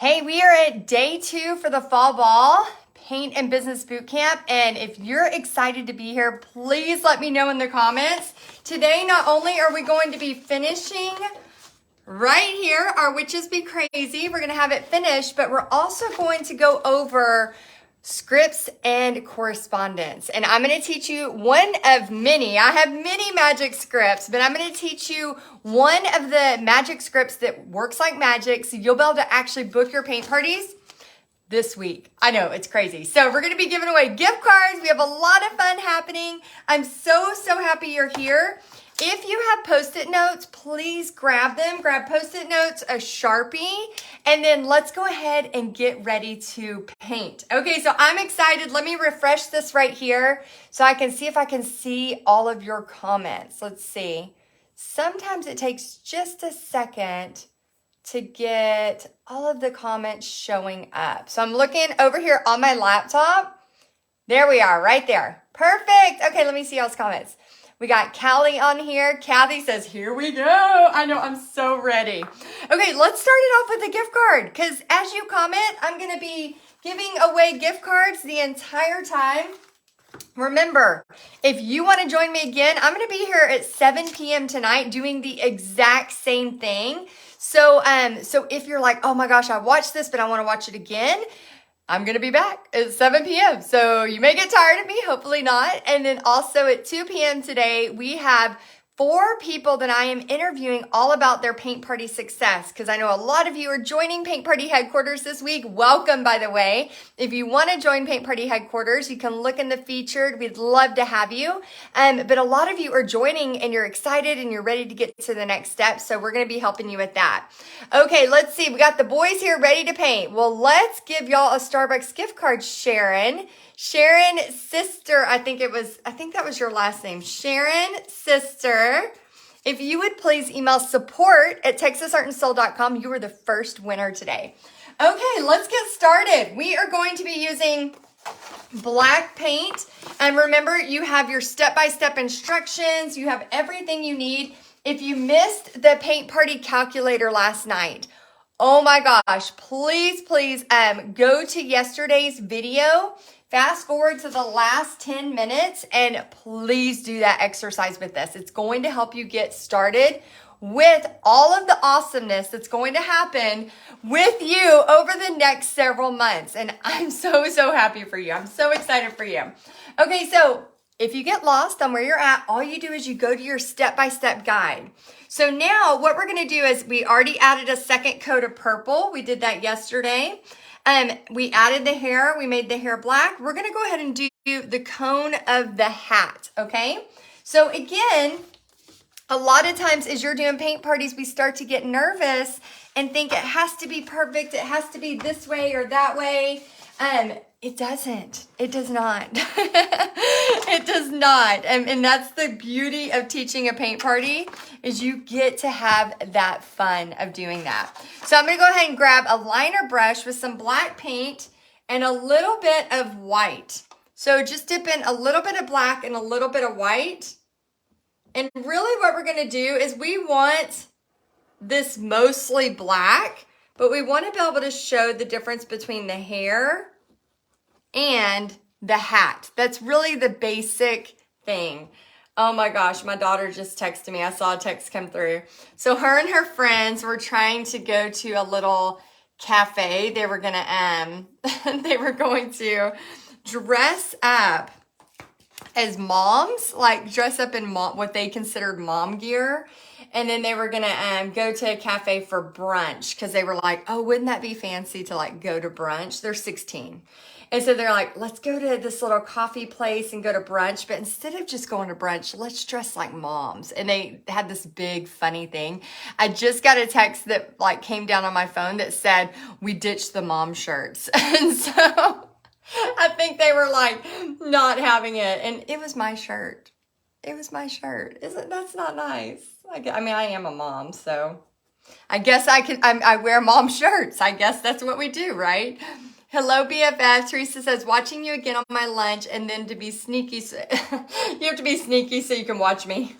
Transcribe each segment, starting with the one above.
Hey, we are at day 2 for the fall ball paint and business boot camp. And if you're excited to be here, please let me know in the comments. Today, not only are we going to be finishing right here, our Witches Be Crazy, we're going to have it finished, but we're also going to go over scripts and correspondence. And I'm going to teach you one of many. I have many magic scripts, but I'm going to teach you one of the magic scripts that works like magic, so you'll be able to actually book your paint parties this week. I know, it's crazy. So we're going to be giving away gift cards. We have a lot of fun happening. I'm so happy you're here. If you have Post-it notes, please grab them. Grab Post-it notes, a Sharpie, and then let's go ahead and get ready to paint. Okay, so I'm excited. Let me refresh this right here so I can see if I can see all of your comments. Let's see. Sometimes it takes just a second to get all of the comments showing up. So I'm looking over here on my laptop. There we are, right there. Perfect. Okay, let me see y'all's comments. We got Callie on here. Kathy says, here we go. I know, I'm so ready. Okay, let's start it off with a gift card, because as you comment, I'm going to be giving away gift cards the entire time. Remember, if you want to join me again, I'm going to be here at 7 p.m. tonight doing the exact same thing. So if you're like, oh my gosh, I watched this, but I want to watch it again, I'm going to be back at 7 p.m. So you may get tired of me, hopefully not. And then also at 2 p.m. today, we have 4 people that I am interviewing all about their paint party success, because I know a lot of you are joining Paint Party Headquarters this week. Welcome, by the way. If you want to join Paint Party Headquarters, you can look in the featured. We'd love to have you. But a lot of you are joining and you're excited and you're ready to get to the next step. So we're going to be helping you with that. Okay, let's see. We got the boys here ready to paint. Well, let's give y'all a Starbucks gift card, Sharon. Sharon Sister, I think that was your last name. Sharon Sister. If you would please email support@texasartandsoul.com. You were the first winner today. Okay, let's get started. We are going to be using black paint. And remember, you have your step-by-step instructions. You have everything you need. If you missed the paint party calculator last night, oh my gosh, please go to yesterday's video. Fast forward to the last 10 minutes and please do that exercise with this. It's going to help you get started with all of the awesomeness that's going to happen with you over the next several months. And I'm so happy for you. I'm so excited for you. Okay, so if you get lost on where you're at, all you do is you go to your step-by-step guide. So now what we're going to do is we already added a second coat of purple. We did that yesterday. We added the hair. We made the hair black. We're going to go ahead and do the cone of the hat, okay? So again, a lot of times as you're doing paint parties, we start to get nervous and think it has to be perfect. It has to be this way or that way. It doesn't. It does not. It does not. And that's the beauty of teaching a paint party, is you get to have that fun of doing that. So I'm going to go ahead and grab a liner brush with some black paint and a little bit of white. So just dip in a little bit of black and a little bit of white. And really what we're going to do is we want this mostly black, but we want to be able to show the difference between the hair and the hat. That's really the basic thing. Oh my gosh, my daughter just texted me. I saw a text come through. So her and her friends were trying to go to a little cafe. They were going to dress up as moms, like dress up in what they considered mom gear. And then they were going to go to a cafe for brunch, because they were like, oh, wouldn't that be fancy to like go to brunch? They're 16. And so they're like, let's go to this little coffee place and go to brunch. But instead of just going to brunch, let's dress like moms. And they had this big funny thing. I just got a text that like came down on my phone that said, we ditched the mom shirts. And so I think they were like not having it. And it was my shirt. It was my shirt. That's not nice. I mean, I am a mom, so I guess I wear mom shirts. I guess that's what we do, right? Hello, BFF. Teresa says, watching you again on my lunch, and then to be sneaky. You have to be sneaky so you can watch me.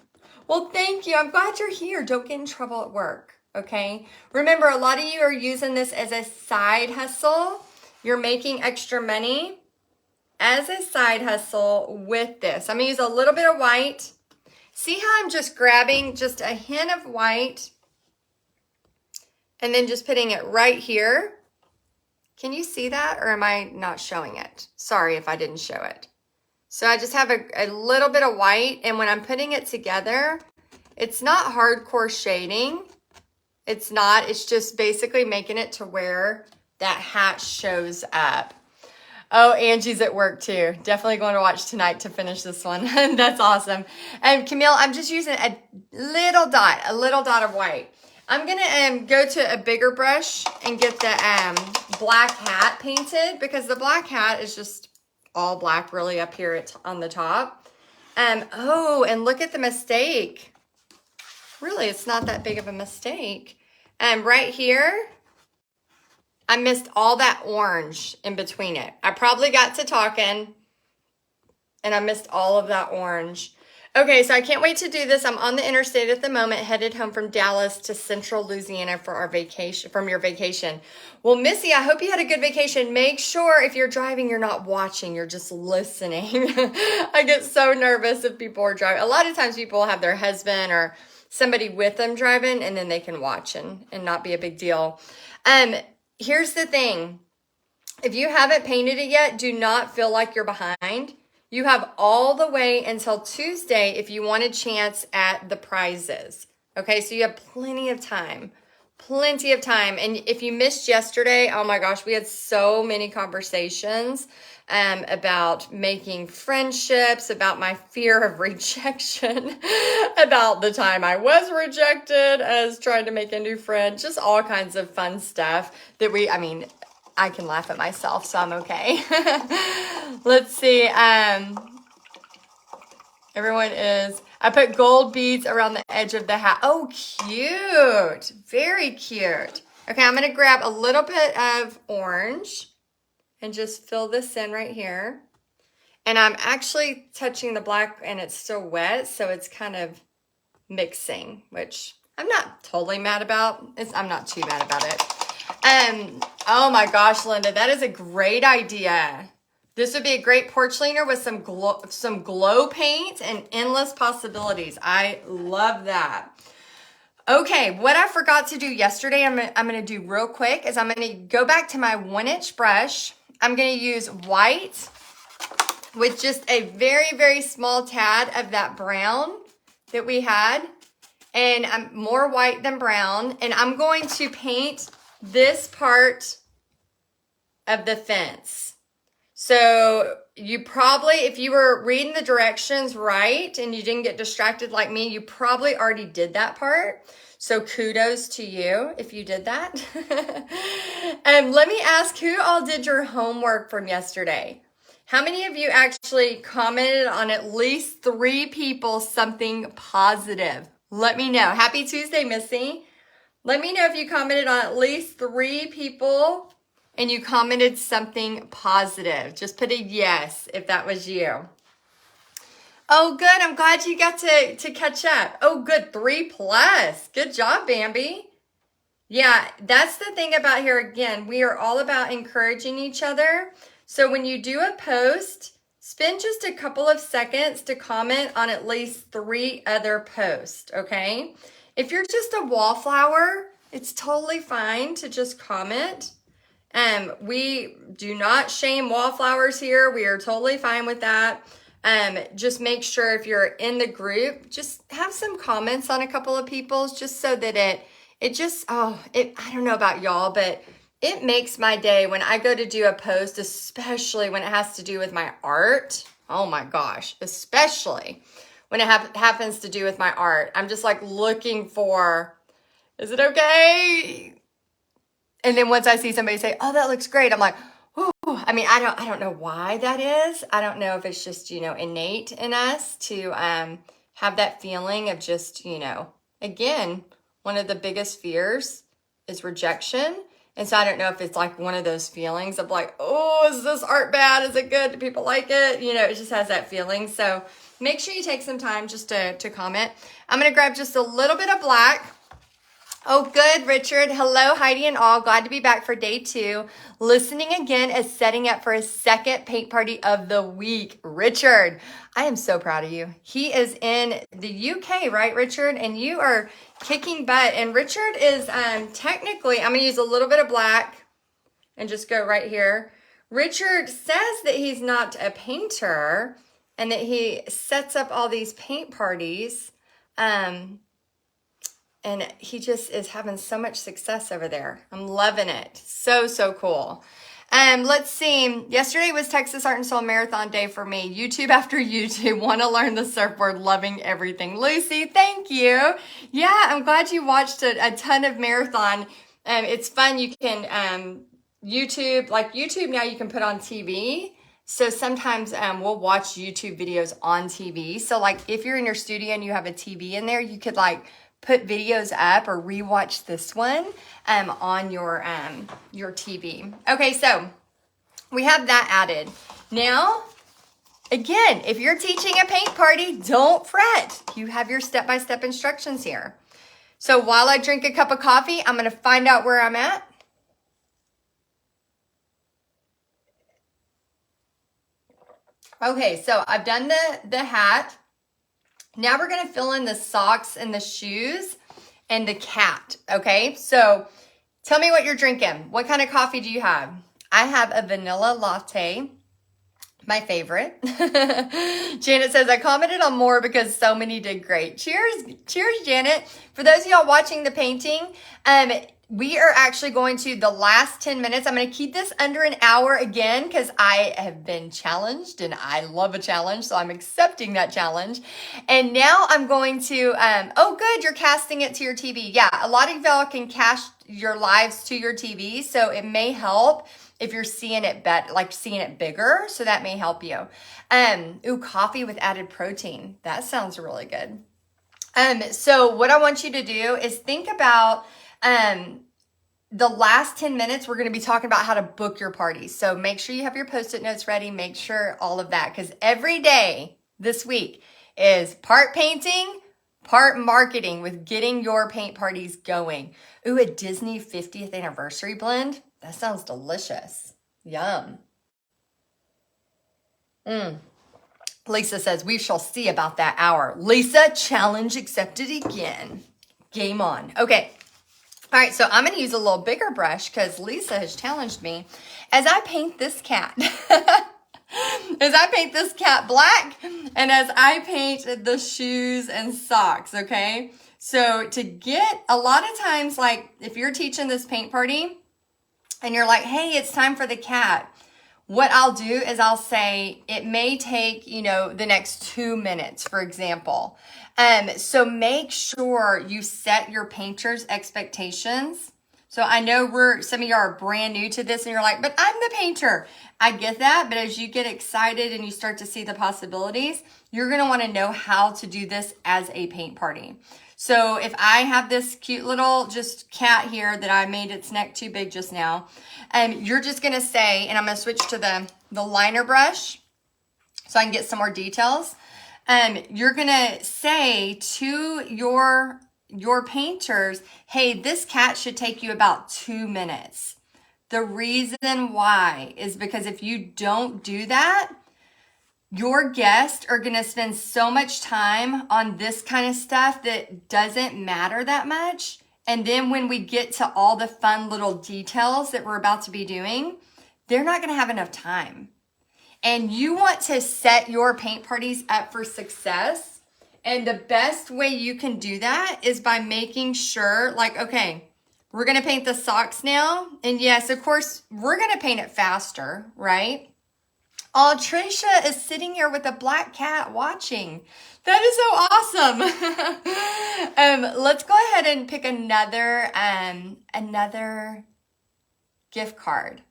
Well, thank you. I'm glad you're here. Don't get in trouble at work. okay? Remember, a lot of you are using this as a side hustle. You're making extra money as a side hustle with this. I'm gonna use a little bit of white. See how I'm just grabbing just a hint of white and then just putting it right here? Can you see that, or am I not showing it? Sorry if I didn't show it. So I just have a little bit of white, and when I'm putting it together, it's not hardcore shading. It's not, it's just basically making it to where that hat shows up. Oh, Angie's at work too. Definitely going to watch tonight to finish this one. That's awesome. And Camille, I'm just using a little dot of white. I'm gonna go to a bigger brush and get the black hat painted, because the black hat is just all black really up here on the top. Oh, and look at the mistake. Really, it's not that big of a mistake. Right here, I missed all that orange in between it. I probably got to talking and I missed all of that orange. Okay, so I can't wait to do this. I'm on the interstate at the moment, headed home from Dallas to Central Louisiana for our vacation, from your vacation. Well, Missy, I hope you had a good vacation. Make sure if you're driving, you're not watching, you're just listening. I get so nervous if people are driving. A lot of times people have their husband or somebody with them driving, and then they can watch and not be a big deal. Here's the thing. If you haven't painted it yet, do not feel like you're behind. You have all the way until Tuesday if you want a chance at the prizes. Okay, so you have plenty of time. Plenty of time. And if you missed yesterday, oh my gosh, we had so many conversations about making friendships, about my fear of rejection, about the time I was rejected as trying to make a new friend, just all kinds of fun stuff that I can laugh at myself, so I'm okay. Let's see. Everyone is, I put gold beads around the edge of the hat. Oh, cute. Very cute. Okay, I'm going to grab a little bit of orange and just fill this in right here. And I'm actually touching the black and it's still wet, so it's kind of mixing, which I'm not totally mad about. I'm not too mad about it. Oh my gosh, Linda, that is a great idea. This would be a great porch leaner with some glow paint and endless possibilities. I love that. Okay, what I forgot to do yesterday, I'm gonna do real quick, is I'm gonna go back to my 1-inch brush. I'm gonna use white with just a very, very small tad of that brown that we had. And I'm more white than brown. And I'm going to paint this part of the fence. So you probably, if you were reading the directions right and you didn't get distracted like me, you probably already did that part. So kudos to you if you did that. Let me ask, who all did your homework from yesterday? How many of you actually commented on at least 3 people something positive? Let me know. Happy Tuesday, Missy. Let me know if you commented on at least 3 people and you commented something positive. Just put a yes if that was you. Oh, good. I'm glad you got to catch up. Oh, good. 3+. Good job, Bambi. Yeah, that's the thing about here. Again, we are all about encouraging each other. So when you do a post, spend just a couple of seconds to comment on at least 3 other posts, okay? If you're just a wallflower, it's totally fine to just comment. We do not shame wallflowers here. We are totally fine with that. Just make sure if you're in the group, just have some comments on a couple of people's, just so that I don't know about y'all, but it makes my day when I go to do a post, especially when it has to do with my art. Oh my gosh, especially when it happens to do with my art. I'm just like looking for, is it okay? And then once I see somebody say, oh, that looks great, I'm like, ooh. I mean, I don't know why that is. I don't know if it's just, innate in us to have that feeling of just, again, one of the biggest fears is rejection. And so I don't know if it's like one of those feelings of like, oh, is this art bad? Is it good? Do people like it? It just has that feeling. So make sure you take some time just to comment. I'm going to grab just a little bit of black. Oh, good, Richard. Hello, Heidi and all. Glad to be back for day 2. Listening again is setting up for a second paint party of the week. Richard, I am so proud of you. He is in the UK, right, Richard? And you are kicking butt. And Richard is technically, I'm going to use a little bit of black and just go right here. Richard says that he's not a painter and that he sets up all these paint parties. And he just is having so much success over there. I'm loving it. So, so cool. Let's see. Yesterday was Texas Art and Soul Marathon Day for me. YouTube after YouTube. Want to learn the surfboard. Loving everything. Lucy, thank you. Yeah, I'm glad you watched a ton of marathon. It's fun. You can YouTube, like YouTube now you can put on TV. So sometimes we'll watch YouTube videos on TV. So like if you're in your studio and you have a TV in there, you could like put videos up or rewatch this one on your TV. Okay, so we have that added. Now, again, if you're teaching a paint party, don't fret. You have your step-by-step instructions here. So while I drink a cup of coffee, I'm going to find out where I'm at. Okay, so I've done the hat. Now we're going to fill in the socks and the shoes and the cat, okay? So tell me what you're drinking. What kind of coffee do you have? I have a vanilla latte, my favorite. Janet says, I commented on more because so many did great. Cheers, cheers, Janet. For those of y'all watching the painting, we are actually going to the last 10 minutes. I'm going to keep this under an hour again because I have been challenged and I love a challenge. So I'm accepting that challenge. And now I'm going to, oh, good. You're casting it to your TV. Yeah. A lot of y'all can cast your lives to your TV. So it may help if you're seeing it like seeing it bigger. So that may help you. Ooh, coffee with added protein. That sounds really good. So what I want you to do is think about, the last 10 minutes, we're going to be talking about how to book your party. So make sure you have your Post-it notes ready. Make sure all of that, because every day this week is part painting, part marketing with getting your paint parties going. Ooh, a Disney 50th anniversary blend. That sounds delicious. Yum. Lisa says, we shall see about that hour. Lisa, challenge accepted again. Game on. Okay. All right, so I'm going to use a little bigger brush because Lisa has challenged me as I paint this cat. As I paint this cat black and as I paint the shoes and socks, okay? So to get, a lot of times, like if you're teaching this paint party and you're like, hey, it's time for the cat. What I'll do is I'll say it may take, the next 2 minutes, for example. So make sure you set your painter's expectations. So I know some of you are brand new to this and you're like, but I'm the painter. I get that. But as you get excited and you start to see the possibilities, you're going to want to know how to do this as a paint party. So if I have this cute little just cat here that I made its neck too big just now, you're just going to say, and I'm going to switch to the liner brush so I can get some more details. You're going to say to your painters, hey, this cat should take you about 2 minutes. The reason why is because if you don't do that, your guests are going to spend so much time on this kind of stuff that doesn't matter that much. And then when we get to all the fun little details that we're about to be doing, they're not going to have enough time. And you want to set your paint parties up for success. And the best way you can do that is by making sure, like, okay, we're going to paint the socks now. And yes, of course, we're going to paint it faster, right? Oh, Trisha is sitting here with a black cat watching. That is so awesome. Let's go ahead and pick another gift card.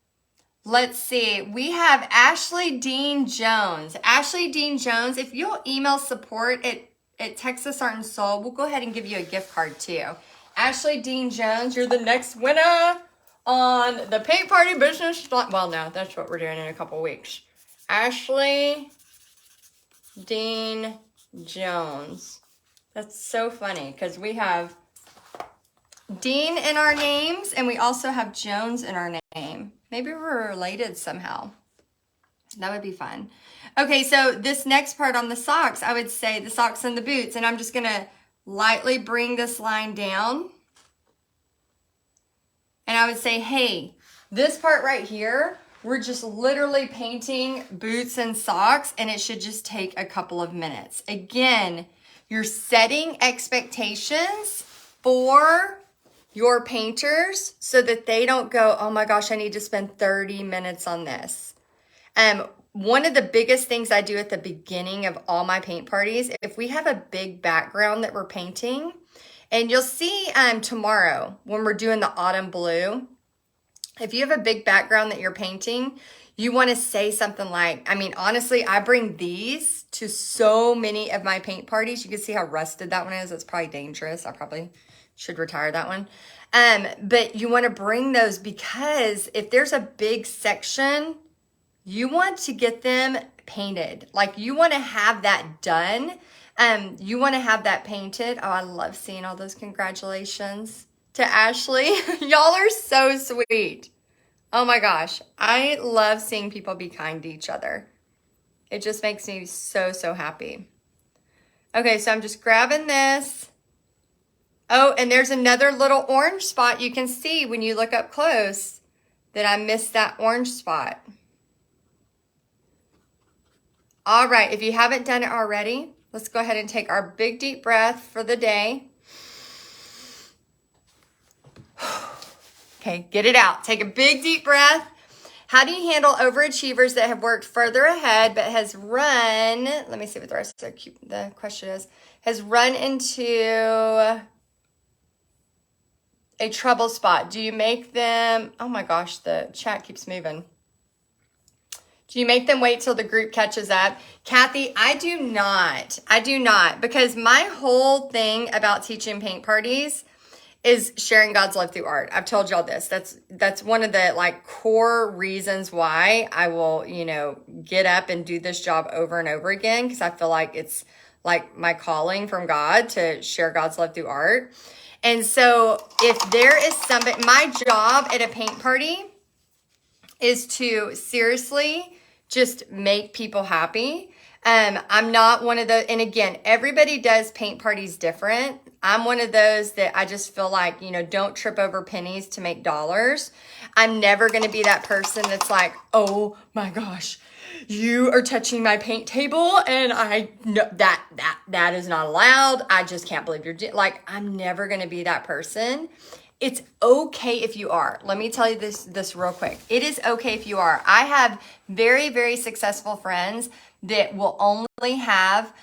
Let's see. We have Ashley Dean Jones. Ashley Dean Jones, if you'll email support at Texas Art and Soul, we'll go ahead and give you a gift card too. Ashley Dean Jones, you're the next winner on the Paint Party Business. Well, no, that's what we're doing in a couple weeks. Ashley Dean Jones. That's so funny because we have Dean in our names, and we also have Jones in our name. Maybe we're related somehow. That would be fun. Okay, so this next part on the socks, I would say the socks and the boots, and I'm just going to lightly bring this line down. And I would say, hey, this part right here, we're just literally painting boots and socks, and it should just take a couple of minutes. Again, you're setting expectations for your painters so that they don't go, oh my gosh, I need to spend 30 minutes on this. One of the biggest things I do at the beginning of all my paint parties, if we have a big background that we're painting, and you'll see tomorrow when we're doing the autumn blue, if you have a big background that you're painting, you want to say something like, I mean, honestly, I bring these to so many of my paint parties. You can see how rusted that one is. It's probably dangerous. I probably should retire that one. But you want to bring those because if there's a big section, you want to get them painted. Like you want to have that done. You want to have that painted. Oh, I love seeing all those congratulations to Ashley. Y'all are so sweet. Oh my gosh. I love seeing people be kind to each other. It just makes me so, so happy. Okay, so I'm just grabbing this. Oh, and there's another little orange spot you can see when you look up close that I missed that orange spot. All right, if you haven't done it already, let's go ahead and take our big deep breath for the day. Okay, get it out. Take a big deep breath. How do you handle overachievers that have worked further ahead but has run, let me see what the rest of the question is, has run into a trouble spot? Do you make them, oh my gosh, the chat keeps moving. Do you make them wait till the group catches up? Kathy, I do not. I do not, because my whole thing about teaching paint parties is sharing God's love through art. I've told y'all this. That's one of the like core reasons why I will, get up and do this job over and over again, because I feel like it's like my calling from God to share God's love through art. And so if there is somebody, my job at a paint party is to seriously just make people happy. I'm not one of those, and again, everybody does paint parties different. I'm one of those that I just feel like, don't trip over pennies to make dollars. I'm never going to be that person that's like, oh my gosh, you are touching my paint table and I know that is not allowed. I just can't believe you're like, I'm never going to be that person. It's okay if you are. Let me tell you this real quick. It is okay if you are. I have very, very successful friends that will only have,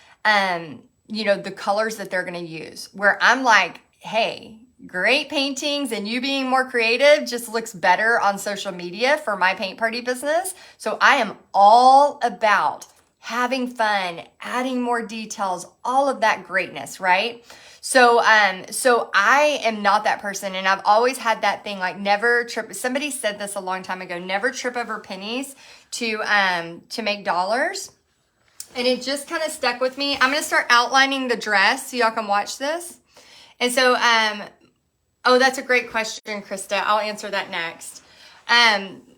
the colors that they're going to use, where I'm like, hey, great paintings and you being more creative just looks better on social media for my paint party business. So I am all about having fun, adding more details, all of that greatness, right? So I am not that person, and I've always had that thing like never trip. Somebody said this a long time ago: never trip over pennies to make dollars, and it just kind of stuck with me. I'm gonna start outlining the dress so y'all can watch this. And so, oh, that's a great question, Krista. I'll answer that next.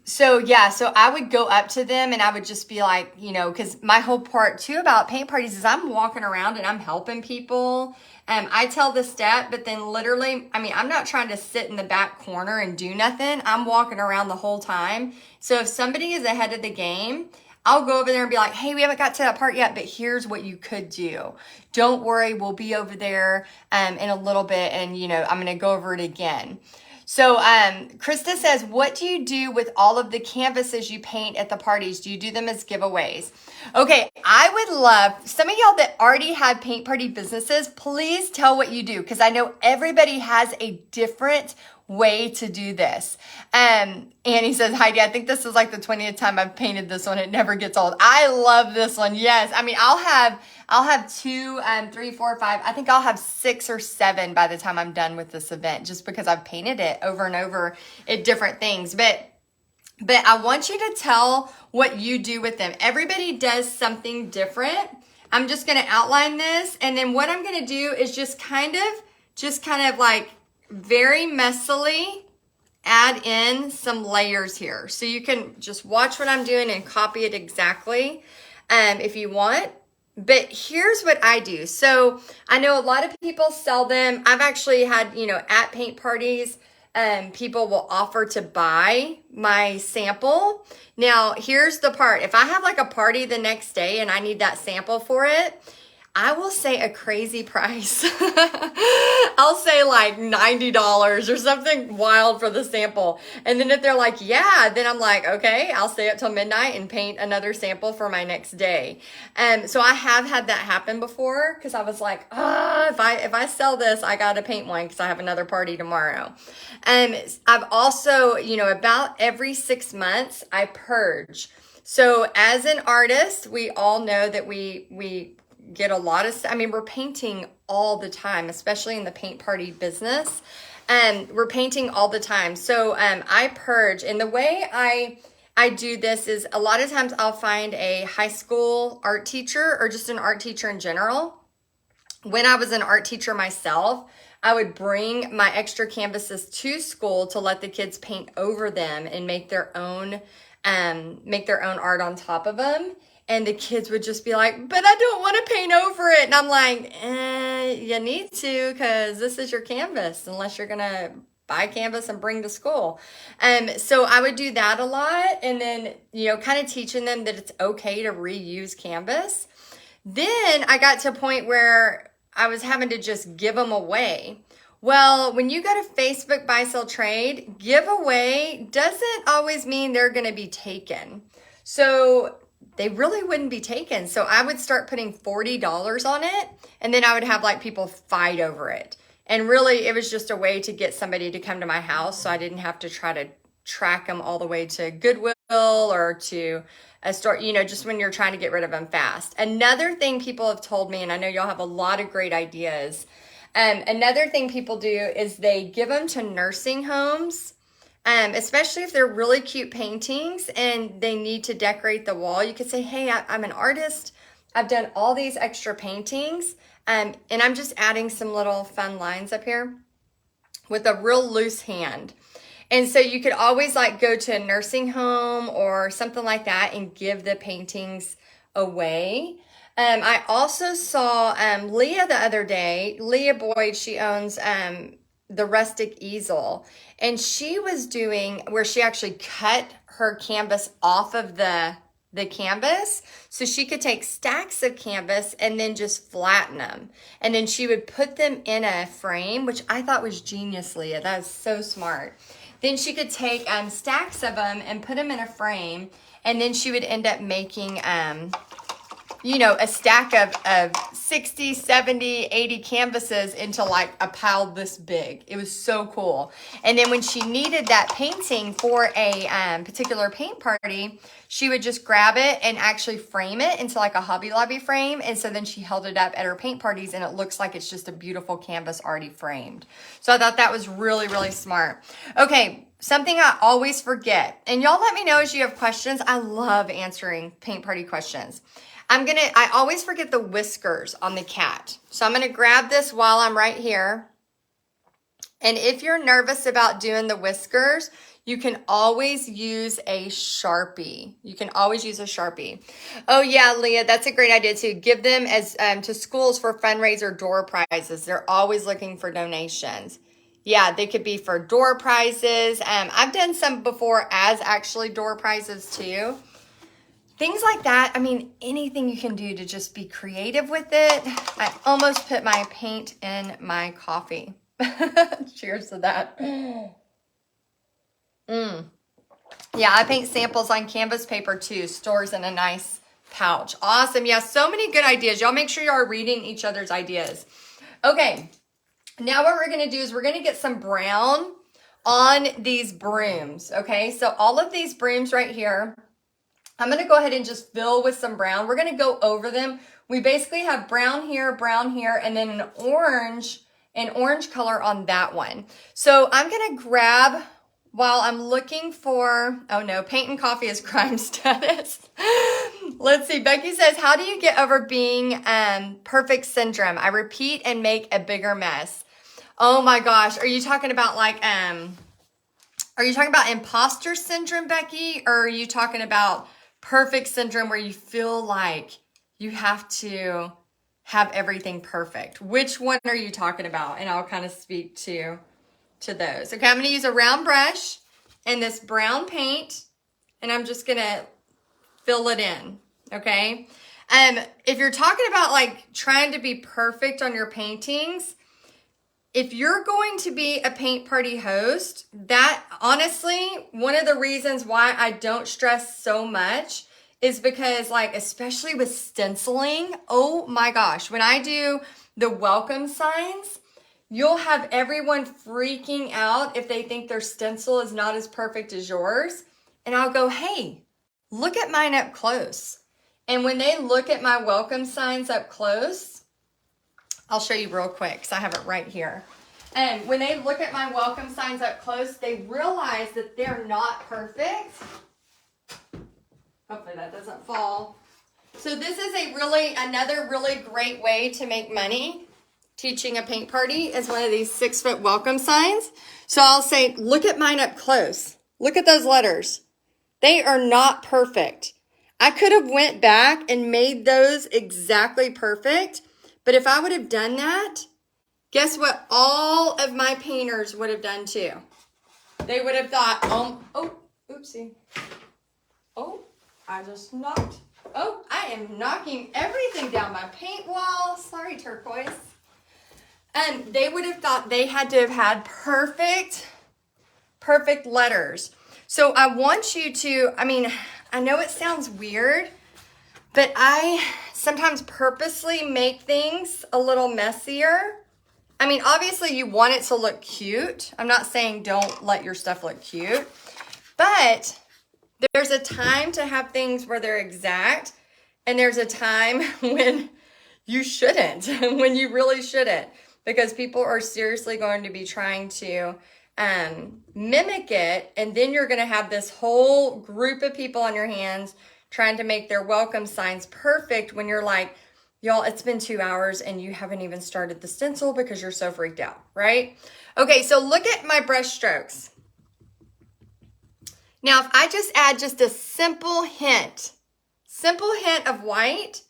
So I would go up to them and I would just be like, because my whole part too about paint parties is I'm walking around and I'm helping people. I tell the step, but then literally, I'm not trying to sit in the back corner and do nothing. I'm walking around the whole time. So if somebody is ahead of the game, I'll go over there and be like, hey, we haven't got to that part yet, but here's what you could do. Don't worry, we'll be over there in a little bit, and I'm going to go over it again. So Krista says, what do you do with all of the canvases you paint at the parties? Do you do them as giveaways? Okay, I would love, some of y'all that already have paint party businesses, please tell what you do, because I know everybody has a different way to do this. Annie says, Heidi, I think this is like the 20th time I've painted this one. It never gets old. I love this one. Yes. I'll have 2, 3, 4, 5. I think I'll have 6 or 7 by the time I'm done with this event, just because I've painted it over and over at different things. But I want you to tell what you do with them. Everybody does something different. I'm just going to outline this. And then what I'm going to do is just kind of like very messily add in some layers here. So you can just watch what I'm doing and copy it exactly if you want. But here's what I do. So I know a lot of people sell them. I've actually had, at paint parties, people will offer to buy my sample. Now, here's the part. If I have like a party the next day and I need that sample for it, I will say a crazy price. I'll say like $90 or something wild for the sample. And then if they're like, yeah, then I'm like, okay, I'll stay up till midnight and paint another sample for my next day. So I have had that happen before because I was like, if I sell this, I got to paint one because I have another party tomorrow. I've also, about every 6 months, I purge. So as an artist, we all know that we get a lot of, we're painting all the time, especially in the paint party business. We're painting all the time. So I purge. And the way I do this is a lot of times I'll find a high school art teacher or just an art teacher in general. When I was an art teacher myself, I would bring my extra canvases to school to let the kids paint over them and make their own art on top of them. And the kids would just be like, but I don't want to paint over it. And I'm like, you need to, because this is your canvas, unless you're going to buy canvas and bring to school. So I would do that a lot. And then, kind of teaching them that it's okay to reuse canvas. Then I got to a point where I was having to just give them away. Well, when you go to Facebook Buy Sell Trade, giveaway doesn't always mean they're going to be taken. So they really wouldn't be taken. So I would start putting $40 on it, and then I would have like people fight over it. And really, it was just a way to get somebody to come to my house so I didn't have to try to track them all the way to Goodwill or to a store, just when you're trying to get rid of them fast. Another thing people have told me, and I know y'all have a lot of great ideas, another thing people do is they give them to nursing homes. Especially if they're really cute paintings and they need to decorate the wall. You could say, hey, I'm an artist. I've done all these extra paintings. And I'm just adding some little fun lines up here with a real loose hand. And so you could always like go to a nursing home or something like that and give the paintings away. I also saw Leah the other day. Leah Boyd, she owns the Rustic Easel. And she was doing where she actually cut her canvas off of the canvas so she could take stacks of canvas and then just flatten them. And then she would put them in a frame, which I thought was genius, Leah. That was so smart. Then she could take stacks of them and put them in a frame. And then she would end up making a stack of 60, 70, 80 canvases into like a pile this big. It was so cool. And then when she needed that painting for a particular paint party, she would just grab it and actually frame it into like a Hobby Lobby frame. And so then she held it up at her paint parties and it looks like it's just a beautiful canvas already framed. So I thought that was really, really smart. Okay, something I always forget, and y'all let me know as you have questions. I love answering paint party questions. I always forget the whiskers on the cat. So I'm going to grab this while I'm right here. And if you're nervous about doing the whiskers, you can always use a Sharpie. Oh yeah, Leah, that's a great idea too. Give them as to schools for fundraiser door prizes. They're always looking for donations. Yeah, they could be for door prizes. I've done some before as actually door prizes too. Things like that. Anything you can do to just be creative with it. I almost put my paint in my coffee. Cheers to that. Yeah, I paint samples on canvas paper too. Stores in a nice pouch. Awesome. Yeah, so many good ideas. Y'all make sure you are reading each other's ideas. Okay, now what we're going to do is we're going to get some brown on these brooms. Okay, so all of these brooms right here, I'm going to go ahead and just fill with some brown. We're going to go over them. We basically have brown here, and then an orange color on that one. So I'm going to grab, while I'm looking for, oh no, paint and coffee is crime status. Let's see. Becky says, how do you get over being perfect syndrome? I repeat and make a bigger mess. Oh my gosh. Are you talking about like, are you talking about imposter syndrome, Becky? Or are you talking about perfect syndrome where you feel like you have to have everything perfect? Which one are you talking about? And I'll kind of speak to those. Okay, I'm going to use a round brush and this brown paint, and I'm just going to fill it in, okay? If you're talking about like trying to be perfect on your paintings, if you're going to be a paint party host, that honestly, one of the reasons why I don't stress so much is because like, especially with stenciling, oh my gosh, when I do the welcome signs, you'll have everyone freaking out if they think their stencil is not as perfect as yours. And I'll go, hey, look at mine up close. And when they look at my welcome signs up close, I'll show you real quick because I have it right here. And when they look at my welcome signs up close, they realize that they're not perfect. Hopefully that doesn't fall. So this is another really great way to make money. Teaching a paint party is one of these 6-foot welcome signs. So I'll say, look at mine up close. Look at those letters. They are not perfect. I could have went back and made those exactly perfect. But if I would have done that, guess what all of my painters would have done too? They would have thought, oopsie. Oh, I just knocked. Oh, I am knocking everything down my paint wall. Sorry, turquoise. And they would have thought they had to have had perfect letters. So I want you to, I know it sounds weird, but I sometimes purposely make things a little messier. Obviously you want it to look cute. I'm not saying don't let your stuff look cute, but there's a time to have things where they're exact, and there's a time when you shouldn't, when you really shouldn't, because people are seriously going to be trying to mimic it, and then you're going to have this whole group of people on your hands trying to make their welcome signs perfect when you're like, y'all, it's been 2 hours and you haven't even started the stencil because you're so freaked out, right? Okay, so look at my brush strokes. Now, if I just add just a simple hint of white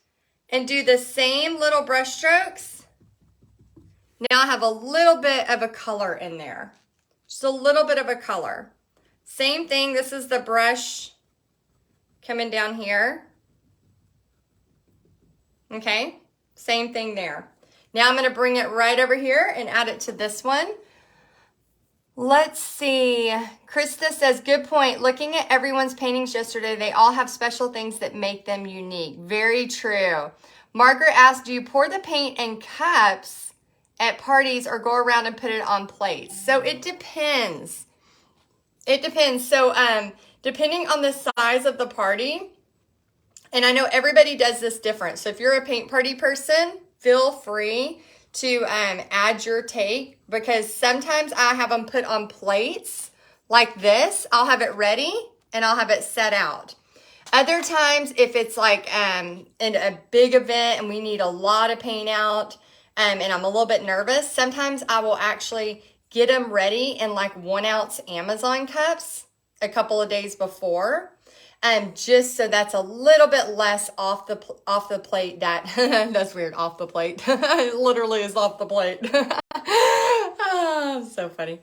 and do the same little brush strokes, now I have a little bit of a color in there. Just a little bit of a color. Same thing, this is the brush coming down here. Okay, same thing there. Now I'm going to bring it right over here and add it to this one. Let's see. Krista says, good point. Looking at everyone's paintings yesterday, they all have special things that make them unique. Very true. Margaret asked, do you pour the paint in cups at parties or go around and put it on plates? So it depends. It depends. So depending on the size of the party, and I know everybody does this different. So if you're a paint party person, feel free to add your take, because sometimes I have them put on plates like this. I'll have it ready and I'll have it set out. Other times, if it's like in a big event and we need a lot of paint out and I'm a little bit nervous, sometimes I will actually get them ready in like 1 ounce Amazon cups a couple of days before. Just so that's a little bit less off the plate. That's weird, off the plate. It literally is off the plate. Oh, so funny.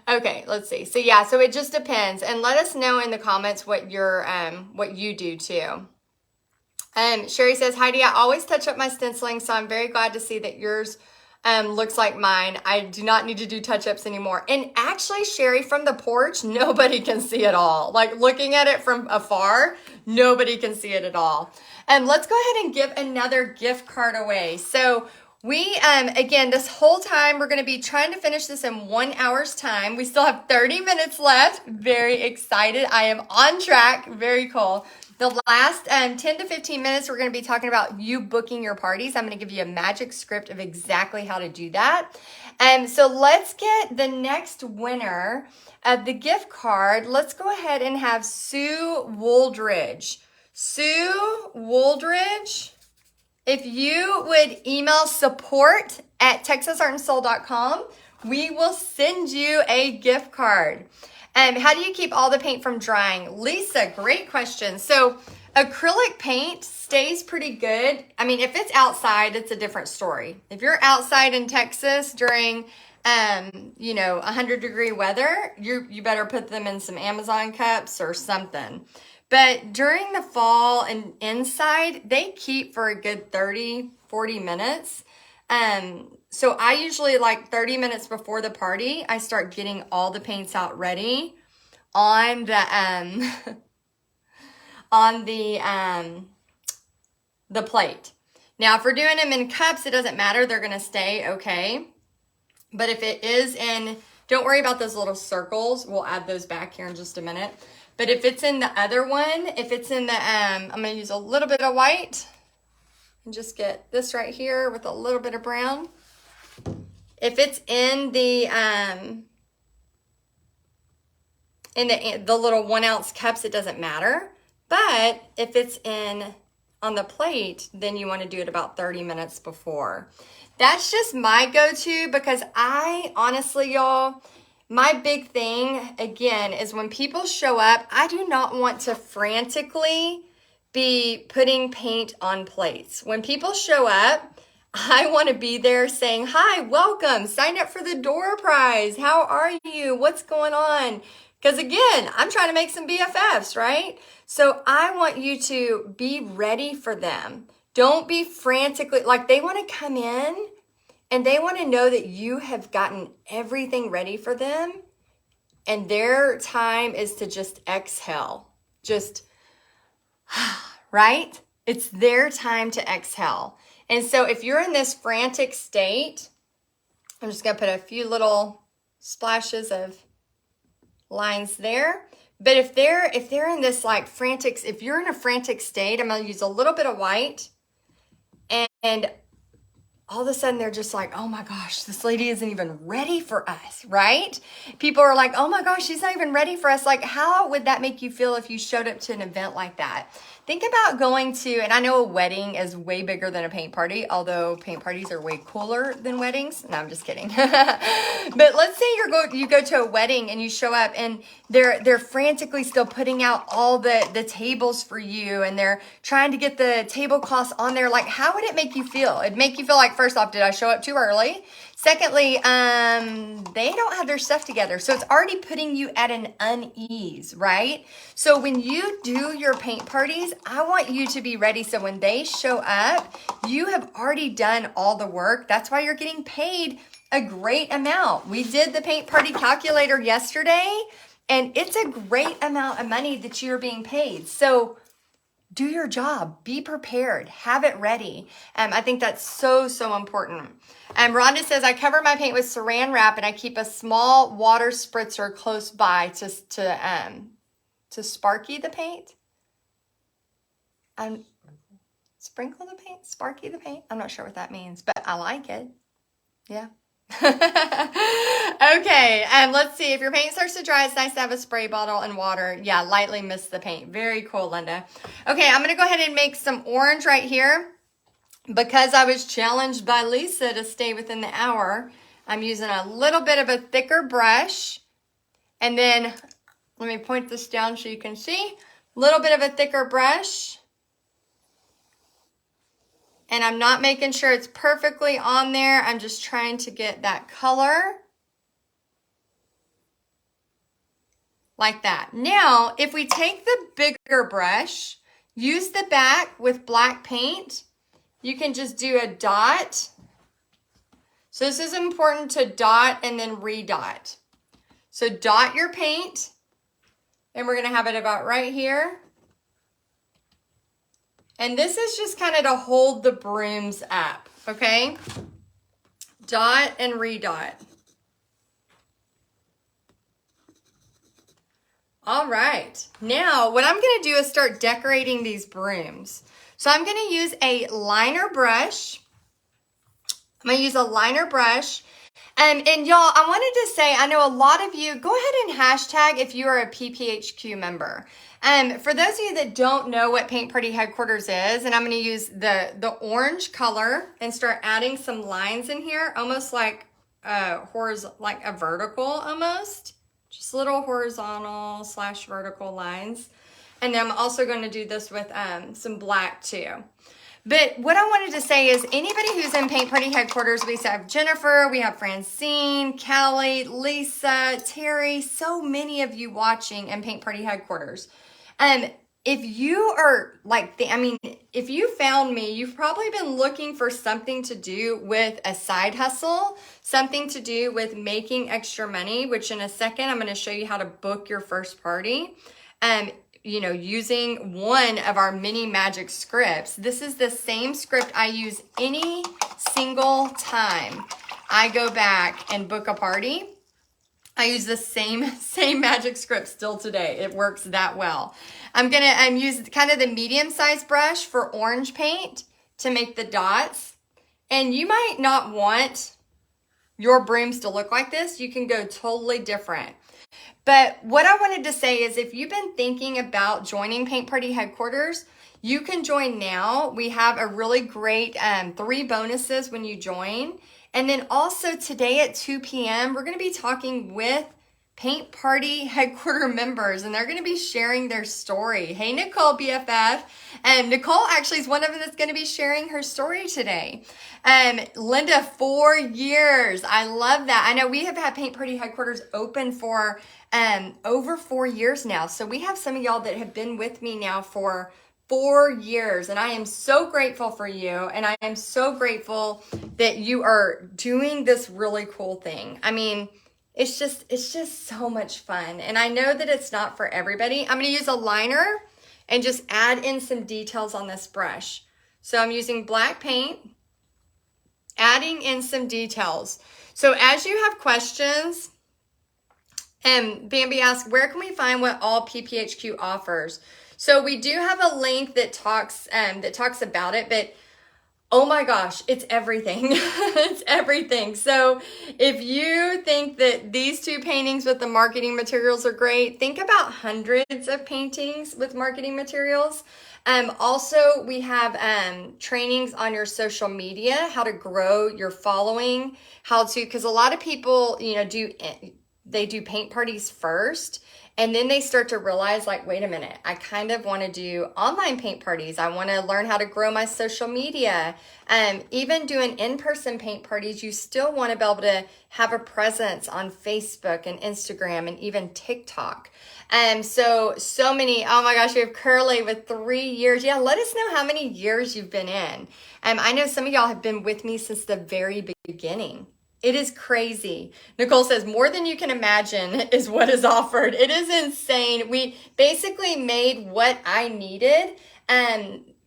Okay, let's see. So yeah, so it just depends. And let us know in the comments what you do too. Sherry says, Heidi, I always touch up my stenciling, so I'm very glad to see that yours looks like mine. I do not need to do touch-ups anymore. And actually, Sherry, from the porch, nobody can see it all. Like looking at it from afar, nobody can see it at all. Let's go ahead and give another gift card away. So we, again, this whole time, we're going to be trying to finish this in 1 hour's time. We still have 30 minutes left. Very excited. I am on track. Very cool. The last 10 to 15 minutes, we're going to be talking about you booking your parties. I'm going to give you a magic script of exactly how to do that. So let's get the next winner of the gift card. Let's go ahead and have Sue Wooldridge. Sue Wooldridge, if you would email support@texasartandsoul.com we will send you a gift card. How do you keep all the paint from drying? Lisa, great question. So acrylic paint stays pretty good. I mean, if it's outside, it's a different story. If you're outside in Texas during 100-degree weather, you better put them in some Amazon cups or something. But during the fall and inside, they keep for a good 30, 40 minutes. So I usually, like 30 minutes before the party, I start getting all the paints out ready on the the plate. Now, if we're doing them in cups, it doesn't matter. They're going to stay okay. But if it is in, don't worry about those little circles. We'll add those back here in just a minute. But if it's in the other one, if it's in the, I'm going to use a little bit of white and just get this right here with a little bit of brown. If it's in the little 1 ounce cups, it doesn't matter. But if it's on the plate, then you want to do it about 30 minutes before. That's just my go-to because I honestly, y'all, my big thing, again, is when people show up, I do not want to frantically be putting paint on plates. When people show up, I want to be there saying, hi, welcome, sign up for the door prize. How are you? What's going on? Because again, I'm trying to make some BFFs, right? So I want you to be ready for them. Don't be frantically, like they want to come in and they want to know that you have gotten everything ready for them. And their time is to just exhale. Just, right? It's their time to exhale. And so if you're in this frantic state, I'm just going to put a few little splashes of lines there. But if they're in this like frantic, if you're in a frantic state, I'm going to use a little bit of white and all of a sudden they're just like, oh my gosh, this lady isn't even ready for us, right? People are like, oh my gosh, she's not even ready for us. Like, how would that make you feel if you showed up to an event like that? Think about going to, and I know a wedding is way bigger than a paint party, although paint parties are way cooler than weddings. No, I'm just kidding. But let's say you go to a wedding and you show up and they're frantically still putting out all the tables for you and they're trying to get the tablecloths on there. Like, how would it make you feel? It'd make you feel like, first off, did I show up too early? Secondly, they don't have their stuff together. So it's already putting you at an unease, right? So when you do your paint parties, I want you to be ready. So when they show up, you have already done all the work. That's why you're getting paid a great amount. We did the paint party calculator yesterday, and it's a great amount of money that you're being paid. So do your job, be prepared, have it ready. I think that's so, so important. Rhonda says, I cover my paint with saran wrap and I keep a small water spritzer close by to sparky the paint. Sprinkle the paint, sparky the paint. I'm not sure what that means, but I like it. Yeah. Okay, let's see. If your paint starts to dry, it's nice to have a spray bottle and water. Yeah, lightly mist the paint. Very cool, Linda. Okay, I'm going to go ahead and make some orange right here. Because I was challenged by Lisa to stay within the hour, I'm using a little bit of a thicker brush. And then, let me point this down so you can see. A little bit of a thicker brush. And I'm not making sure it's perfectly on there. I'm just trying to get that color. Like that. Now, if we take the bigger brush, use the back with black paint, you can just do a dot. So this is important to dot and then redot. So dot your paint, and we're going to have it about right here. And this is just kind of to hold the brooms up, okay? Dot and redot. All right. Now, what I'm going to do is start decorating these brooms. So I'm going to use a liner brush. I'm going to use a liner brush. And y'all, I wanted to say, I know a lot of you, go ahead and hashtag if you are a PPHQ member. For those of you that don't know what Paint Party Headquarters is, and I'm going to use the orange color and start adding some lines in here, almost like like a vertical almost, just little horizontal / vertical lines. And then I'm also going to do this with some black too. But what I wanted to say is anybody who's in Paint Party Headquarters, we have Jennifer, we have Francine, Callie, Lisa, Terry, so many of you watching in Paint Party Headquarters. If you are if you found me, you've probably been looking for something to do with a side hustle, something to do with making extra money, which in a second, I'm going to show you how to book your first party. Using one of our mini magic scripts. This is the same script I use any single time I go back and book a party. I use the same magic script still today. It works that well. I'm use kind of the medium-sized brush for orange paint to make the dots. And you might not want your brooms to look like this. You can go totally different. But what I wanted to say is if you've been thinking about joining Paint Party Headquarters, you can join now. We have a really great 3 bonuses when you join. And then also today at 2 p.m., we're going to be talking with Paint Party Headquarter members, and they're going to be sharing their story. Hey, Nicole, BFF. And Nicole actually is one of them that's going to be sharing her story today. Linda, 4 years. I love that. I know we have had Paint Party Headquarters open for over 4 years now. So we have some of y'all that have been with me now for 4 years, and I am so grateful for you, and I am so grateful that you are doing this really cool thing. I mean, it's just so much fun, and I know that it's not for everybody. I'm going to use a liner and just add in some details on this brush. So I'm using black paint, adding in some details. So as you have questions, Bambi asked, where can we find what all PPHQ offers? So we do have a link that talks about it, but oh my gosh, it's everything. It's everything. So if you think that these 2 paintings with the marketing materials are great, think about hundreds of paintings with marketing materials. Also, we have trainings on your social media, how to grow your following, because a lot of people, they do paint parties first. And then they start to realize, like, wait a minute, I kind of want to do online paint parties. I want to learn how to grow my social media. Even doing in-person paint parties, you still want to be able to have a presence on Facebook and Instagram and even TikTok. So many, oh my gosh, we have Curly with 3 years. Yeah, let us know how many years you've been in. I know some of y'all have been with me since the very beginning. It is crazy. Nicole says, more than you can imagine is what is offered. It is insane. We basically made what I needed.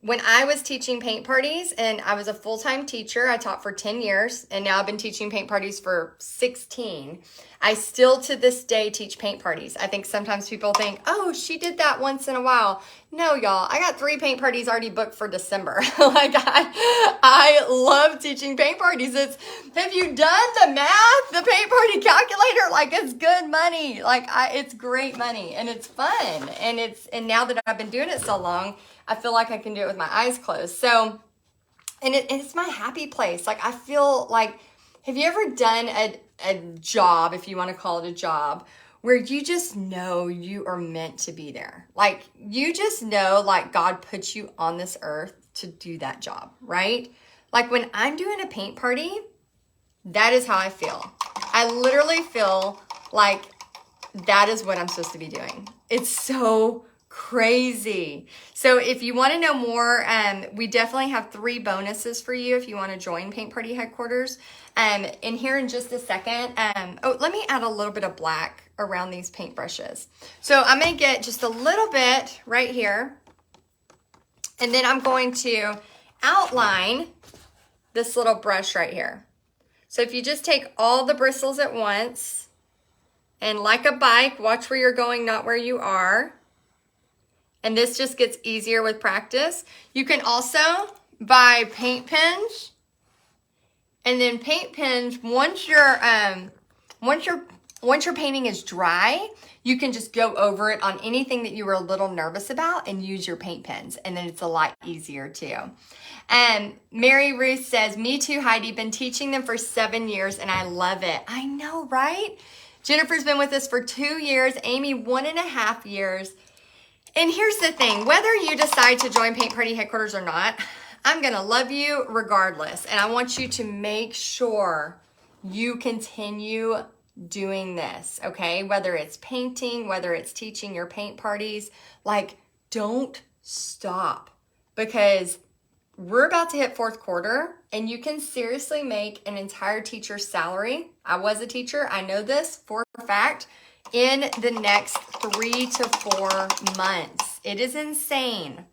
When I was teaching paint parties, and I was a full-time teacher, I taught for 10 years, and now I've been teaching paint parties for 16. I still to this day teach paint parties. I think sometimes people think, oh, she did that once in a while. No, y'all, I got 3 paint parties already booked for December. I love teaching paint parties. Have you done the math? The paint party calculator, it's good money. It's great money, and it's fun. And now that I've been doing it so long, I feel like I can do it with my eyes closed. So, and it's my happy place. I feel like, have you ever done a job, if you want to call it a job, where you just know you are meant to be there? You just know, God put you on this earth to do that job, right? When I'm doing a paint party, that is how I feel. I literally feel like that is what I'm supposed to be doing. It's so crazy. So if you want to know more, we definitely have 3 bonuses for you if you want to join Paint Party Headquarters. In here in just a second, let me add a little bit of black around these paint brushes. So I'm going to get just a little bit right here, and then I'm going to outline this little brush right here. So if you just take all the bristles at once, and like a bike, watch where you're going, not where you are. And this just gets easier with practice. You can also buy paint pens. And then paint pens, once you're once your painting is dry, you can just go over it on anything that you were a little nervous about and use your paint pens. And then it's a lot easier too. And Mary Ruth says, me too, Heidi. Been teaching them for 7 years and I love it. I know, right? Jennifer's been with us for 2 years. Amy, 1.5 years. And here's the thing, whether you decide to join Paint Party Headquarters or not, I'm going to love you regardless. And I want you to make sure you continue doing this, okay? Whether it's painting, whether it's teaching your paint parties, like don't stop, because we're about to hit 4th quarter and you can seriously make an entire teacher's salary. I was a teacher. I know this for a fact. In the next 3 to 4 months. It is insane.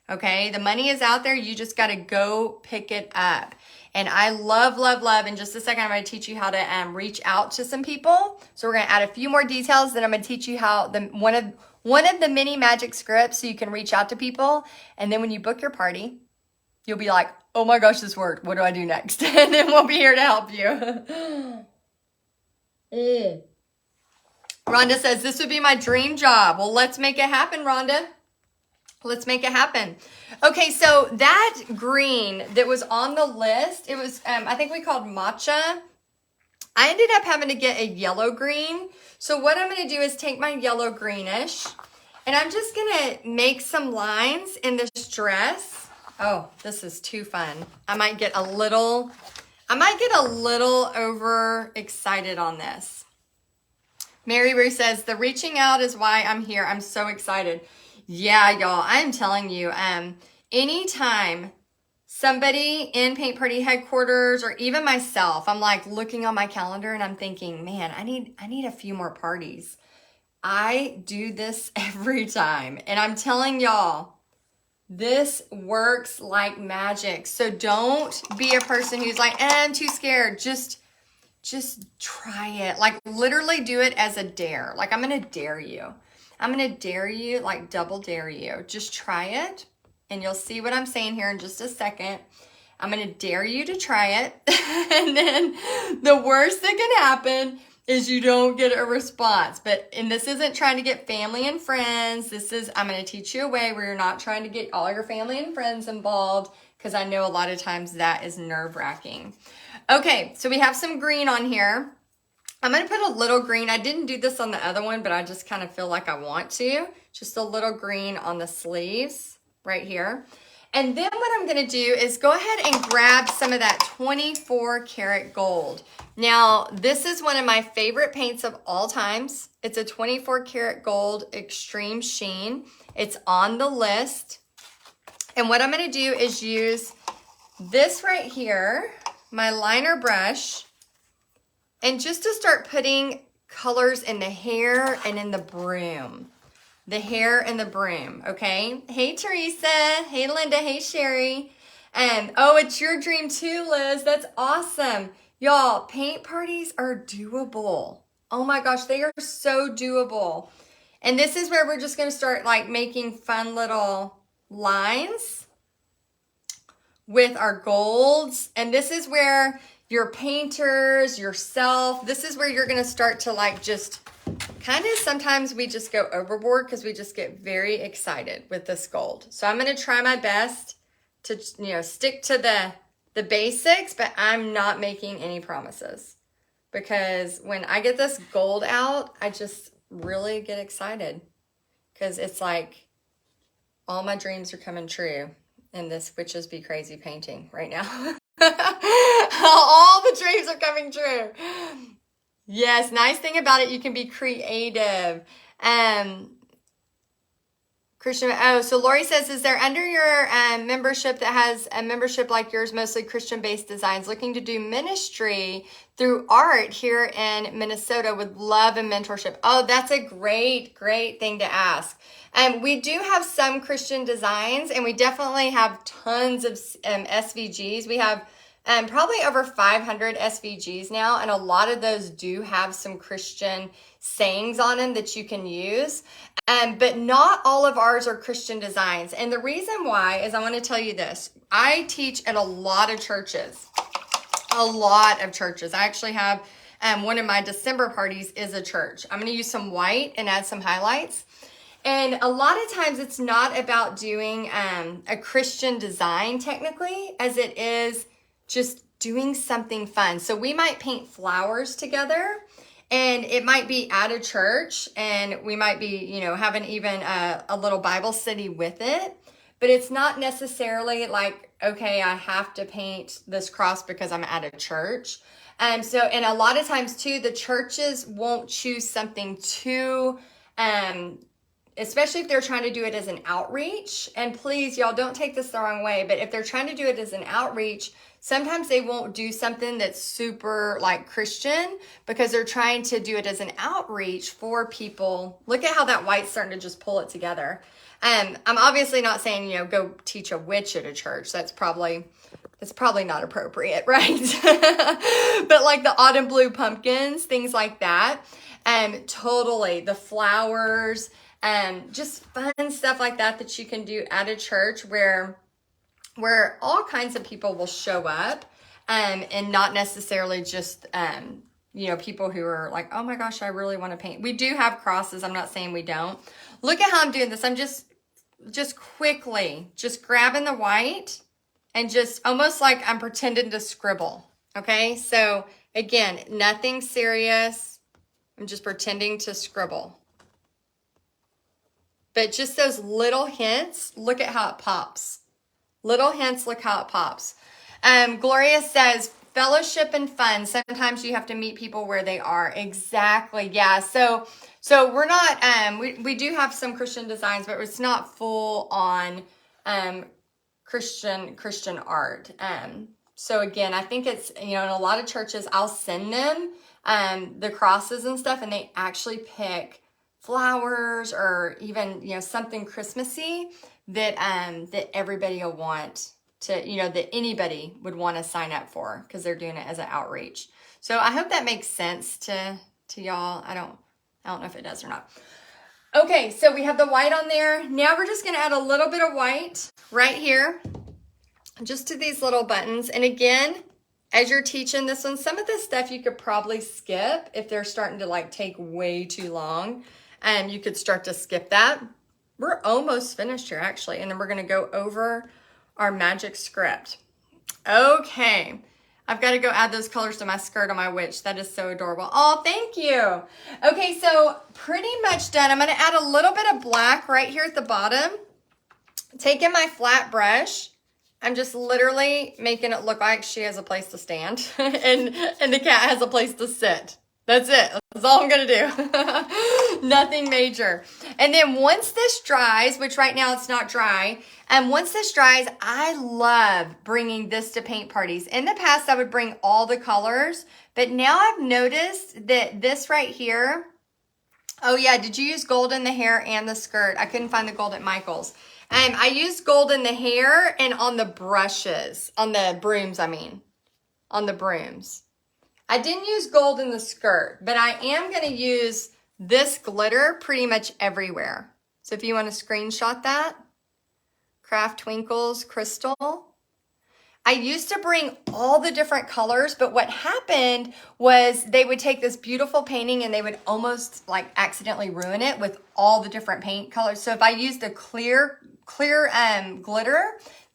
Okay, the money is out there. You just got to go pick it up. And I love, love, love. In just a second, I'm going to teach you how to reach out to some people. So we're going to add a few more details. Then I'm going to teach you how one of the mini magic scripts so you can reach out to people. And then when you book your party, you'll be like, oh my gosh, this worked. What do I do next? And then we'll be here to help you. Rhonda says, this would be my dream job. Well, let's make it happen, Rhonda. Let's make it happen. Okay, so that green that was on the list, it was, I think we called matcha. I ended up having to get a yellow green. So what I'm going to do is take my yellow greenish, and I'm just going to make some lines in this dress. Oh, this is too fun. I might get a little overexcited on this. Mary Ruth says, the reaching out is why I'm here. I'm so excited. Yeah, y'all, I'm telling you, anytime somebody in Paint Party Headquarters or even myself, I'm like looking on my calendar and I'm thinking, man, I need a few more parties. I do this every time. And I'm telling y'all, this works like magic. So don't be a person who's like, I'm too scared. Just try it. Like literally do it as a dare. Like I'm going to dare you. I'm going to dare you, like double dare you. Just try it and you'll see what I'm saying here in just a second. I'm going to dare you to try it. And then the worst that can happen is you don't get a response. And this isn't trying to get family and friends. I'm going to teach you a way where you're not trying to get all your family and friends involved, because I know a lot of times that is nerve-wracking. Okay, so we have some green on here. I'm going to put a little green. I didn't do this on the other one, but I just kind of feel like I want to. Just a little green on the sleeves right here. And then what I'm going to do is go ahead and grab some of that 24 karat gold. Now, this is one of my favorite paints of all times. It's a 24 karat gold extreme sheen. It's on the list. And what I'm going to do is use this right here, my liner brush, and just to start putting colors in the hair and in the broom. The hair and the broom, okay? Hey, Teresa. Hey, Linda. Hey, Sherry. Oh, it's your dream too, Liz. That's awesome. Y'all, paint parties are doable. Oh my gosh, they are so doable. And this is where we're just going to start like making fun little lines with our golds. And this is where your painters, yourself, this is where you're going to start to like just kind of, sometimes we just go overboard because we just get very excited with this gold. So I'm going to try my best to, stick to the basics, but I'm not making any promises, because when I get this gold out, I just really get excited, because it's like all my dreams are coming true in this Witches Be Crazy painting right now. All the dreams are coming true. Yes, nice thing about it, you can be creative. Christian, so Lori says, is there under your membership that has a membership like yours, mostly Christian-based designs, looking to do ministry through art here in Minnesota with love and mentorship? Oh, that's a great, great thing to ask. We do have some Christian designs, and we definitely have tons of SVGs. We have probably over 500 SVGs now, and a lot of those do have some Christian sayings on them that you can use. But not all of ours are Christian designs. And the reason why is, I want to tell you this. I teach at a lot of churches. I actually have one of my December parties is a church. I'm going to use some white and add some highlights. And a lot of times it's not about doing a Christian design technically, as it is just doing something fun. So we might paint flowers together, and it might be at a church, and we might be, you know, having even a little Bible study with it. But it's not necessarily like, okay, I have to paint this cross because I'm at a church. And a lot of times too, the churches won't choose something too, especially if they're trying to do it as an outreach. And please, y'all, don't take this the wrong way, but if they're trying to do it as an outreach, sometimes they won't do something that's super like Christian because they're trying to do it as an outreach for people. Look at how that white's starting to just pull it together. I'm obviously not saying, you know, go teach a witch at a church. That's probably not appropriate, right? But like the autumn blue pumpkins, things like that. Totally. The flowers, just fun stuff like that you can do at a church where all kinds of people will show up, and not necessarily just, you know, people who are like, oh my gosh, I really want to paint. We do have crosses. I'm not saying we don't. Look at how I'm doing this. I'm just quickly, just grabbing the white and just almost like I'm pretending to scribble. Okay. So again, nothing serious. I'm just pretending to scribble. But just those little hints, look at how it pops. Little hints, look how it pops. Gloria says, fellowship and fun. Sometimes you have to meet people where they are. Exactly. Yeah. So we're not, we do have some Christian designs, but it's not full on, Christian art. So again, I think it's, you know, in a lot of churches, I'll send them, the crosses and stuff, and they actually pick flowers or even, you know, something Christmassy that everybody will want to, you know, that anybody would want to sign up for because they're doing it as an outreach. So I hope that makes sense to y'all. I don't know if it does or not. Okay, so we have the white on there. Now we're just going to add a little bit of white right here, just to these little buttons. And again, as you're teaching this one, some of this stuff you could probably skip if they're starting to like take way too long. And you could start to skip that. We're almost finished here actually. And then we're going to go over our magic script. Okay. I've got to go add those colors to my skirt on my witch. That is so adorable. Oh, thank you. Okay, so pretty much done. I'm going to add a little bit of black right here at the bottom. Taking my flat brush, I'm just literally making it look like she has a place to stand and the cat has a place to sit. That's it. That's all I'm going to do. Nothing major. And then once this dries, which right now it's not dry, and once this dries, I love bringing this to paint parties. In the past, I would bring all the colors, but now I've noticed that this right here, oh yeah, did you use gold in the hair and the skirt? I couldn't find the gold at Michael's. I used gold in the hair and on the brushes, on the brooms, on the brooms. I didn't use gold in the skirt, but I am going to use this glitter pretty much everywhere. So if you want to screenshot that, Craft Twinkles Crystal. I used to bring all the different colors, but what happened was they would take this beautiful painting and they would almost like accidentally ruin it with all the different paint colors. So if I used a clear glitter,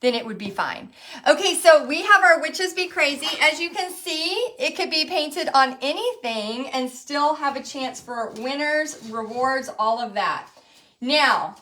then it would be fine. Okay, so we have our Witches Be Crazy. As you can see, it could be painted on anything and still have a chance for winners, rewards, all of that. Now,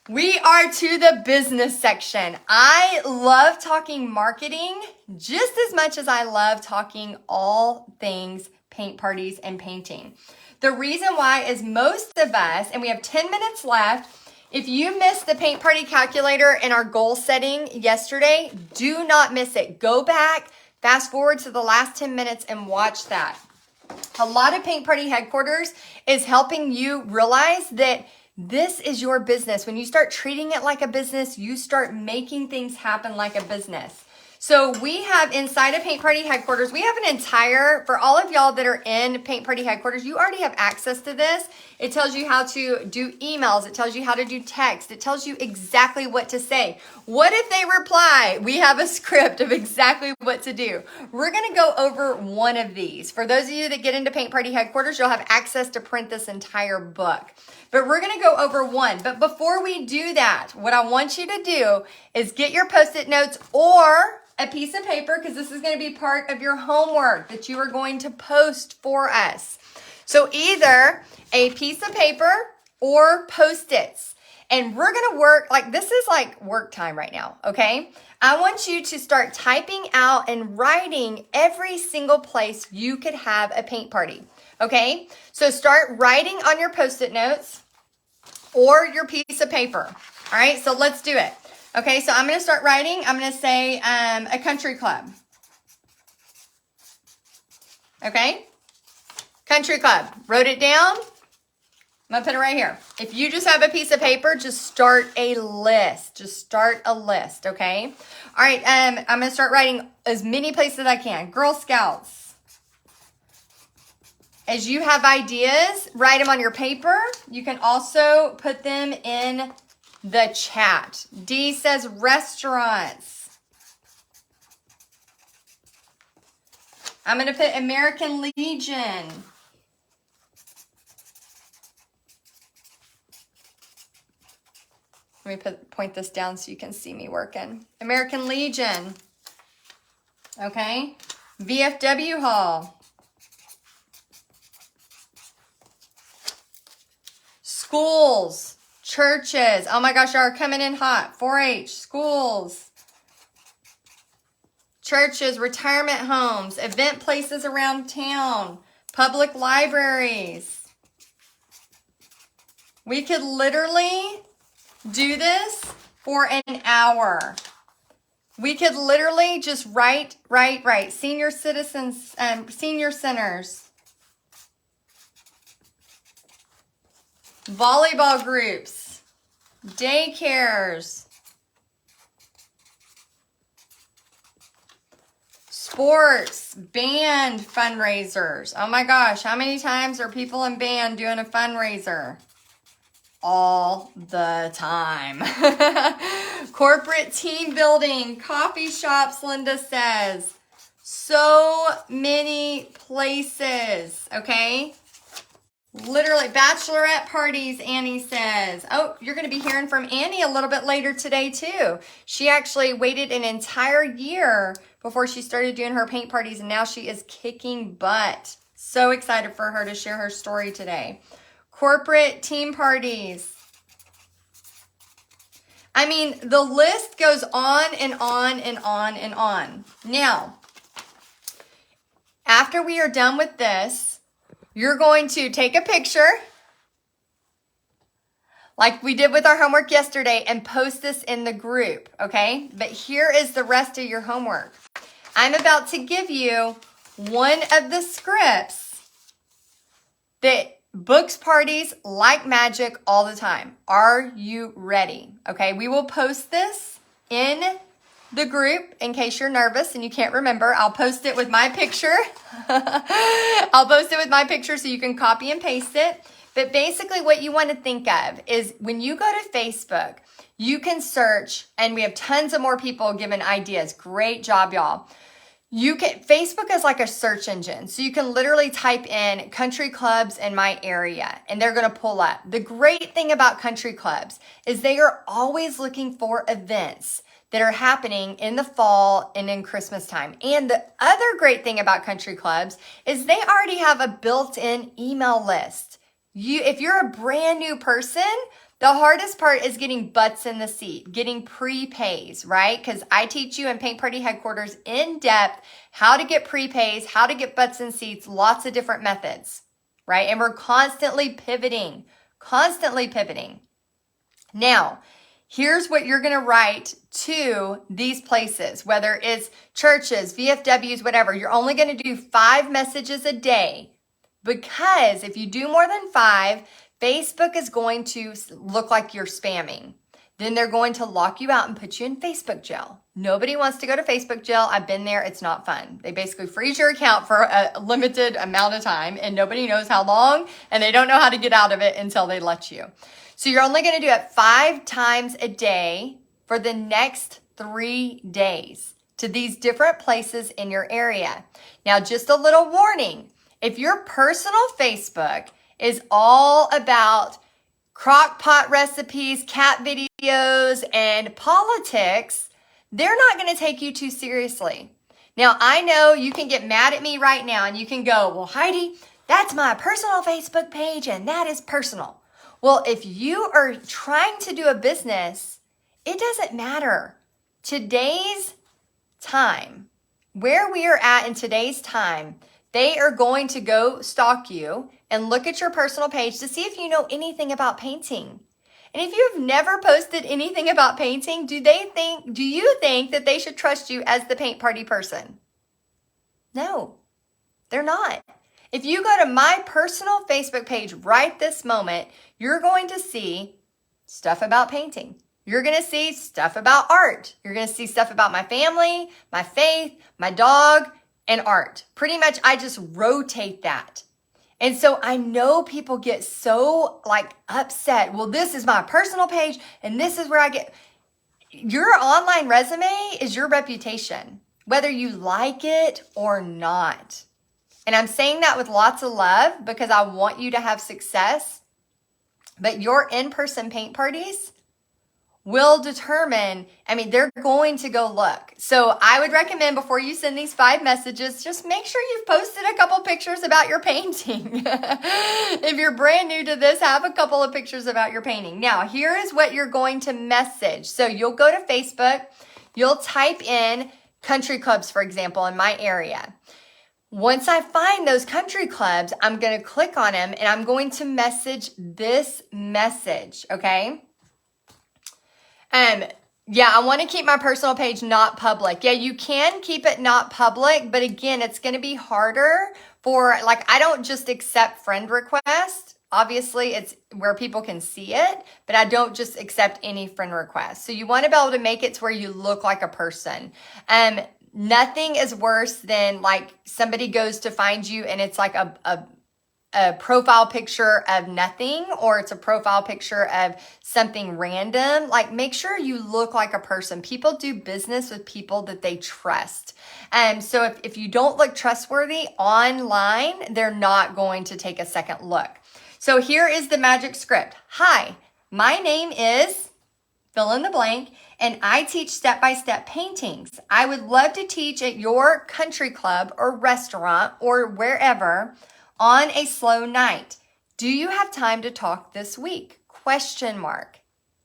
we are to the business section. I love talking marketing just as much as I love talking all things paint parties and painting. The reason why is most of us, and we have 10 minutes left, if you missed the paint party calculator and our goal setting yesterday, do not miss it. Go back, fast forward to the last 10 minutes and watch that. A lot of Paint Party Headquarters is helping you realize that this is your business. When you start treating it like a business, you start making things happen like a business. So we have inside of Paint Party Headquarters, we have an entire, for all of y'all that are in Paint Party Headquarters, you already have access to this. It tells you how to do emails. It tells you how to do text. It tells you exactly what to say. What if they reply? We have a script of exactly what to do. We're going to go over one of these. For those of you that get into Paint Party Headquarters, you'll have access to print this entire book. But we're going to go over one. But before we do that, what I want you to do is get your Post-it notes or a piece of paper, because this is going to be part of your homework that you are going to post for us. So either a piece of paper or Post-its. And we're going to work, like this is like work time right now, okay? I want you to start typing out and writing every single place you could have a paint party, okay? So start writing on your Post-it notes or your piece of paper, all right? So let's do it. Okay, so I'm going to start writing. I'm going to say a country club. Okay? Country club. Wrote it down. I'm going to put it right here. If you just have a piece of paper, just start a list. Just start a list, okay? All right, I'm going to start writing as many places as I can. Girl Scouts. As you have ideas, write them on your paper. You can also put them in the chat. D says restaurants. I'm going to put American Legion. Let me point this down so you can see me working. American Legion. Okay. VFW Hall. Schools. Churches. Oh my gosh, y'all are coming in hot. 4-H, schools, churches, retirement homes, event places around town, public libraries. We could literally do this for an hour. We could literally just write. Senior citizens, senior centers. Volleyball groups, daycares, sports, band fundraisers. Oh my gosh, how many times are people in band doing a fundraiser? All the time. Corporate team building, coffee shops, Linda says. So many places, okay? Literally, bachelorette parties, Annie says. Oh, you're going to be hearing from Annie a little bit later today, too. She actually waited an entire year before she started doing her paint parties, and now she is kicking butt. So excited for her to share her story today. Corporate team parties. I mean, the list goes on and on and on and on. Now, after we are done with this, you're going to take a picture like we did with our homework yesterday and post this in the group, okay? But here is the rest of your homework. I'm about to give you one of the scripts that books parties like magic all the time. Are you ready? Okay, we will post this in the group in case you're nervous and you can't remember. I'll post it with my picture. I'll post it with my picture so you can copy and paste it. But basically what you want to think of is when you go to Facebook, you can search, and we have tons of more people giving ideas. Great job, y'all. Facebook is like a search engine. So you can literally type in country clubs in my area and they're going to pull up. The great thing about country clubs is they are always looking for events that are happening in the fall and in Christmas time. And the other great thing about country clubs is they already have a built-in email list. If you're a brand new person, the hardest part is getting butts in the seat, getting prepays, right? Because I teach you in Paint Party Headquarters in depth how to get prepays, how to get butts in seats, lots of different methods, right? And we're constantly pivoting. Now, here's what you're going to write to these places, whether it's churches, VFWs, whatever. You're only going to do 5 messages a day because if you do more than 5, Facebook is going to look like you're spamming. Then they're going to lock you out and put you in Facebook jail. Nobody wants to go to Facebook jail. I've been there. It's not fun. They basically freeze your account for a limited amount of time and nobody knows how long, and they don't know how to get out of it until they let you. So you're only going to do it 5 times a day for the next 3 days to these different places in your area. Now, just a little warning. If your personal Facebook is all about crock pot recipes, cat videos, and politics, they're not going to take you too seriously. Now, I know you can get mad at me right now and you can go, well, Heidi, that's my personal Facebook page and that is personal. Well, if you are trying to do a business, it doesn't matter. Today's time, where we are at in today's time, they are going to go stalk you and look at your personal page to see if you know anything about painting. And if you have never posted anything about painting, do you think that they should trust you as the paint party person? No, they're not. If you go to my personal Facebook page right this moment, you're going to see stuff about painting. You're going to see stuff about art. You're going to see stuff about my family, my faith, my dog, and art. Pretty much, I just rotate that. And so I know people get so upset. Well, this is my personal page and this is where I get. Your online resume is your reputation, whether you like it or not. And I'm saying that with lots of love because I want you to have success. But your in-person paint parties will determine, they're going to go look. So I would recommend before you send these 5 messages, just make sure you've posted a couple pictures about your painting. If you're brand new to this, have a couple of pictures about your painting. Now, here is what you're going to message. So you'll go to Facebook, you'll type in country clubs, for example, in my area. Once I find those country clubs, I'm going to click on them and I'm going to message this message, okay? I want to keep my personal page not public. Yeah, you can keep it not public, but again, it's going to be harder for, I don't just accept friend requests. Obviously, it's where people can see it, but I don't just accept any friend requests. So you want to be able to make it to where you look like a person. Nothing is worse than somebody goes to find you and it's like a profile picture of nothing, or it's a profile picture of something random. Make sure you look like a person. People do business with people that they trust. So if you don't look trustworthy online, they're not going to take a second look. So here is the magic script. Hi, my name is fill in the blank, and I teach step-by-step paintings. I would love to teach at your country club or restaurant or wherever on a slow night. Do you have time to talk this week? ?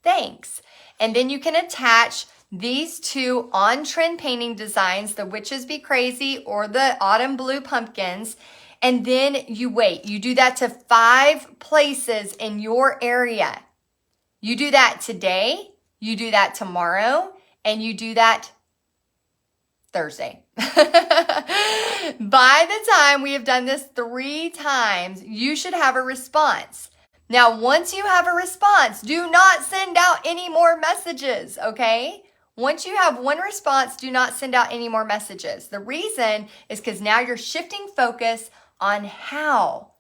Thanks. And then you can attach these 2 on-trend painting designs, the Witches Be Crazy or the Autumn Blue Pumpkins. And then you wait. You do that to 5 places in your area. You do that today, you do that tomorrow, and you do that Thursday. By the time we have done this 3 times, you should have a response. Now, once you have a response, do not send out any more messages, okay? Once you have 1 response, do not send out any more messages. The reason is because now you're shifting focus on how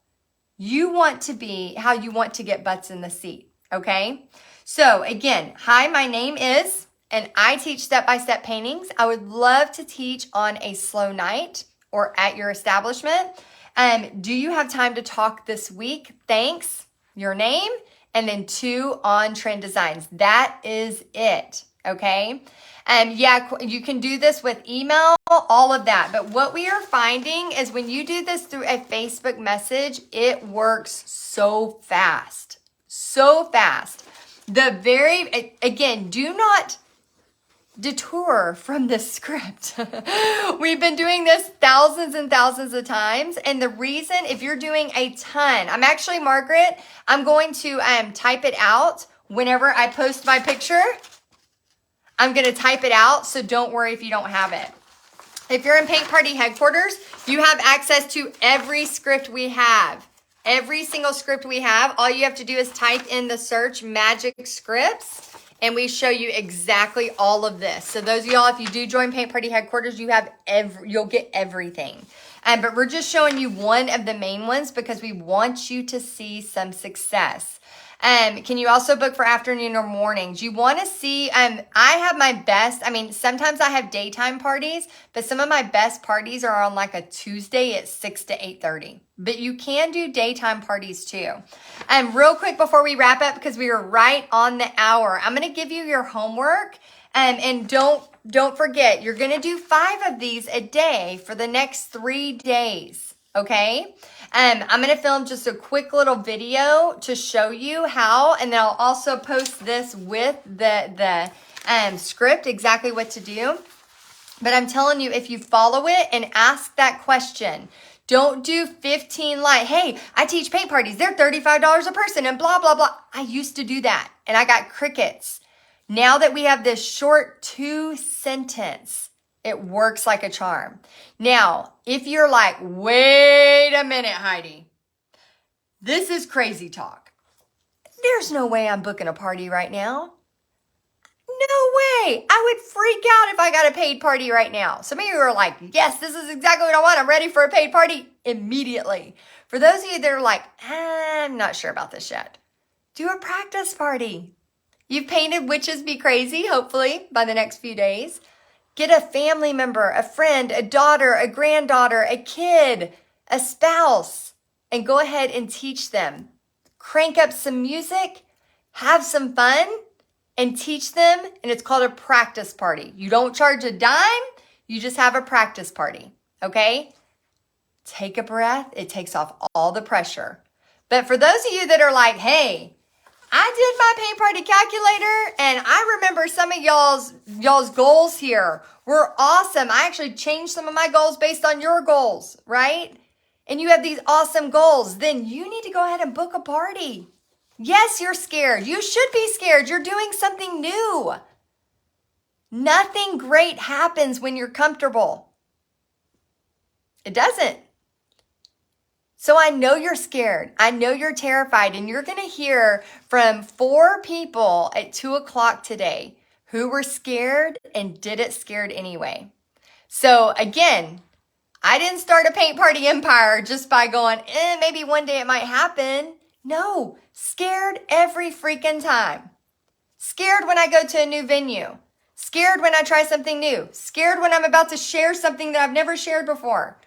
you want to get butts in the seat, okay? So again, hi, my name is, and I teach step-by-step paintings. I would love to teach on a slow night or at your establishment. Do you have time to talk this week? Thanks, your name, and then 2 on-trend designs. That is it, okay? You can do this with email, all of that. But what we are finding is when you do this through a Facebook message, it works so fast, so fast. Again, do not detour from this script. We've been doing this thousands and thousands of times. And the reason, if you're doing a ton, I'm actually, Margaret, I'm going to type it out whenever I post my picture. I'm going to type it out, so don't worry if you don't have it. If you're in Paint Party headquarters, you have access to every script we have. Every single script we have, all you have to do is type in the search magic scripts and we show you exactly all of this. So those of y'all, if you do join Paint Party Headquarters, you'll get everything. But we're just showing you one of the main ones because we want you to see some success. Can you also book for afternoon or mornings? You want to see, I have my best, sometimes I have daytime parties, but some of my best parties are on like a Tuesday at 6 to 8:30. But you can do daytime parties too. Real quick before we wrap up, because we are right on the hour, I'm going to give you your homework. And don't forget, you're going to do 5 of these a day for the next 3 days. Okay. I'm going to film just a quick little video to show you how, and then I'll also post this with the script, exactly what to do. But I'm telling you, if you follow it and ask that question, don't do 15 hey, I teach paint parties. They're $35 a person and blah, blah, blah. I used to do that and I got crickets. Now that we have this short 2-sentence, it works like a charm. Now, if you're like, wait a minute, Heidi, this is crazy talk. There's no way I'm booking a party right now. No way. I would freak out if I got a paid party right now. Some of you are like, yes, this is exactly what I want. I'm ready for a paid party immediately. For those of you that are like, I'm not sure about this yet, do a practice party. You've painted Witches Be Crazy, hopefully, by the next few days. Get a family member, a friend, a daughter, a granddaughter, a kid, a spouse, and go ahead and teach them. Crank up some music, have some fun, and teach them, and it's called a practice party. You don't charge a dime, you just have a practice party, okay? Take a breath. It takes off all the pressure. But for those of you that are like, hey, I did my paint party calculator, and I remember some of y'all's goals here were awesome. I actually changed some of my goals based on your goals, right? And you have these awesome goals. Then you need to go ahead and book a party. Yes, you're scared. You should be scared. You're doing something new. Nothing great happens when you're comfortable. It doesn't. So I know you're scared. I know you're terrified, and you're going to hear from 4 people at 2:00 today who were scared and did it scared anyway. So again, I didn't start a paint party empire just by going, maybe one day it might happen. No, scared every freaking time. Scared when I go to a new venue. Scared when I try something new. Scared when I'm about to share something that I've never shared before.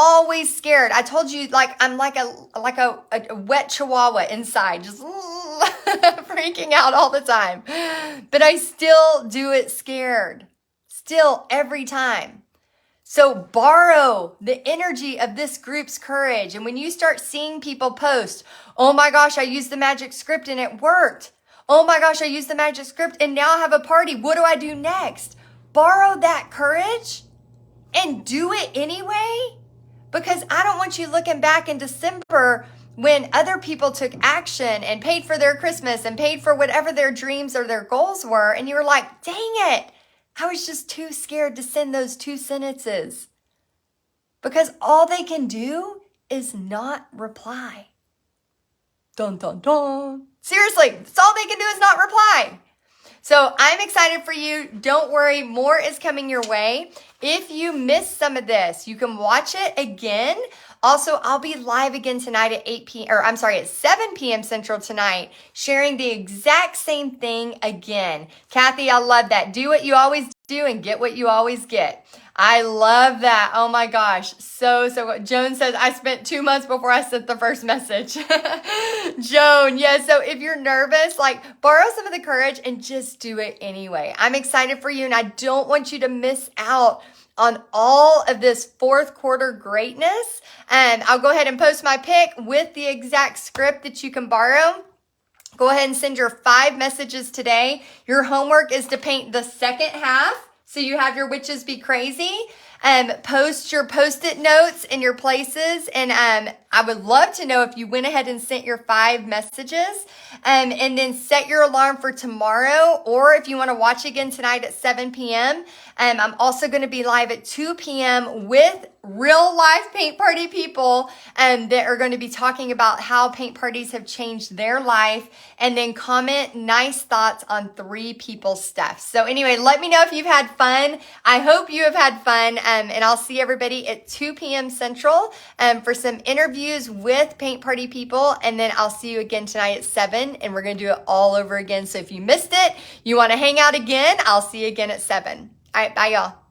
Always scared. I told you, I'm like a wet chihuahua inside, just freaking out all the time. But I still do it scared. Still, every time. So borrow the energy of this group's courage. And when you start seeing people post, oh my gosh, I used the magic script and it worked. Oh my gosh, I used the magic script and now I have a party. What do I do next? Borrow that courage and do it anyway. Because I don't want you looking back in December when other people took action and paid for their Christmas and paid for whatever their dreams or their goals were. And you were like, dang it, I was just too scared to send those 2 sentences. Because all they can do is not reply. Dun, dun, dun. Seriously, that's all they can do is not reply. So I'm excited for you. Don't worry, more is coming your way. If you missed some of this, you can watch it again. Also, I'll be live again tonight at at 7 p.m. Central tonight, sharing the exact same thing again. Kathy, I love that. Do what you always do and get what you always get. I love that. Oh my gosh. So good. Joan says, I spent 2 months before I sent the first message. Joan, yeah. So if you're nervous, borrow some of the courage and just do it anyway. I'm excited for you and I don't want you to miss out on all of this 4th quarter greatness. And I'll go ahead and post my pic with the exact script that you can borrow. Go ahead and send your 5 messages today. Your homework is to paint the second half. So you have your Witches Be Crazy. Post your Post-it notes in your places. And I would love to know if you went ahead and sent your 5 messages. And then set your alarm for tomorrow. Or if you want to watch again tonight at 7 p.m. I'm also going to be live at 2 p.m. with real life paint party people that are going to be talking about how paint parties have changed their life, and then comment nice thoughts on 3 people's stuff. So anyway, let me know if you've had fun. I hope you have had fun, and I'll see everybody at 2 p.m. Central for some interviews with paint party people, and then I'll see you again tonight at 7, and we're going to do it all over again. So if you missed it, you want to hang out again, I'll see you again at 7. All right, bye y'all.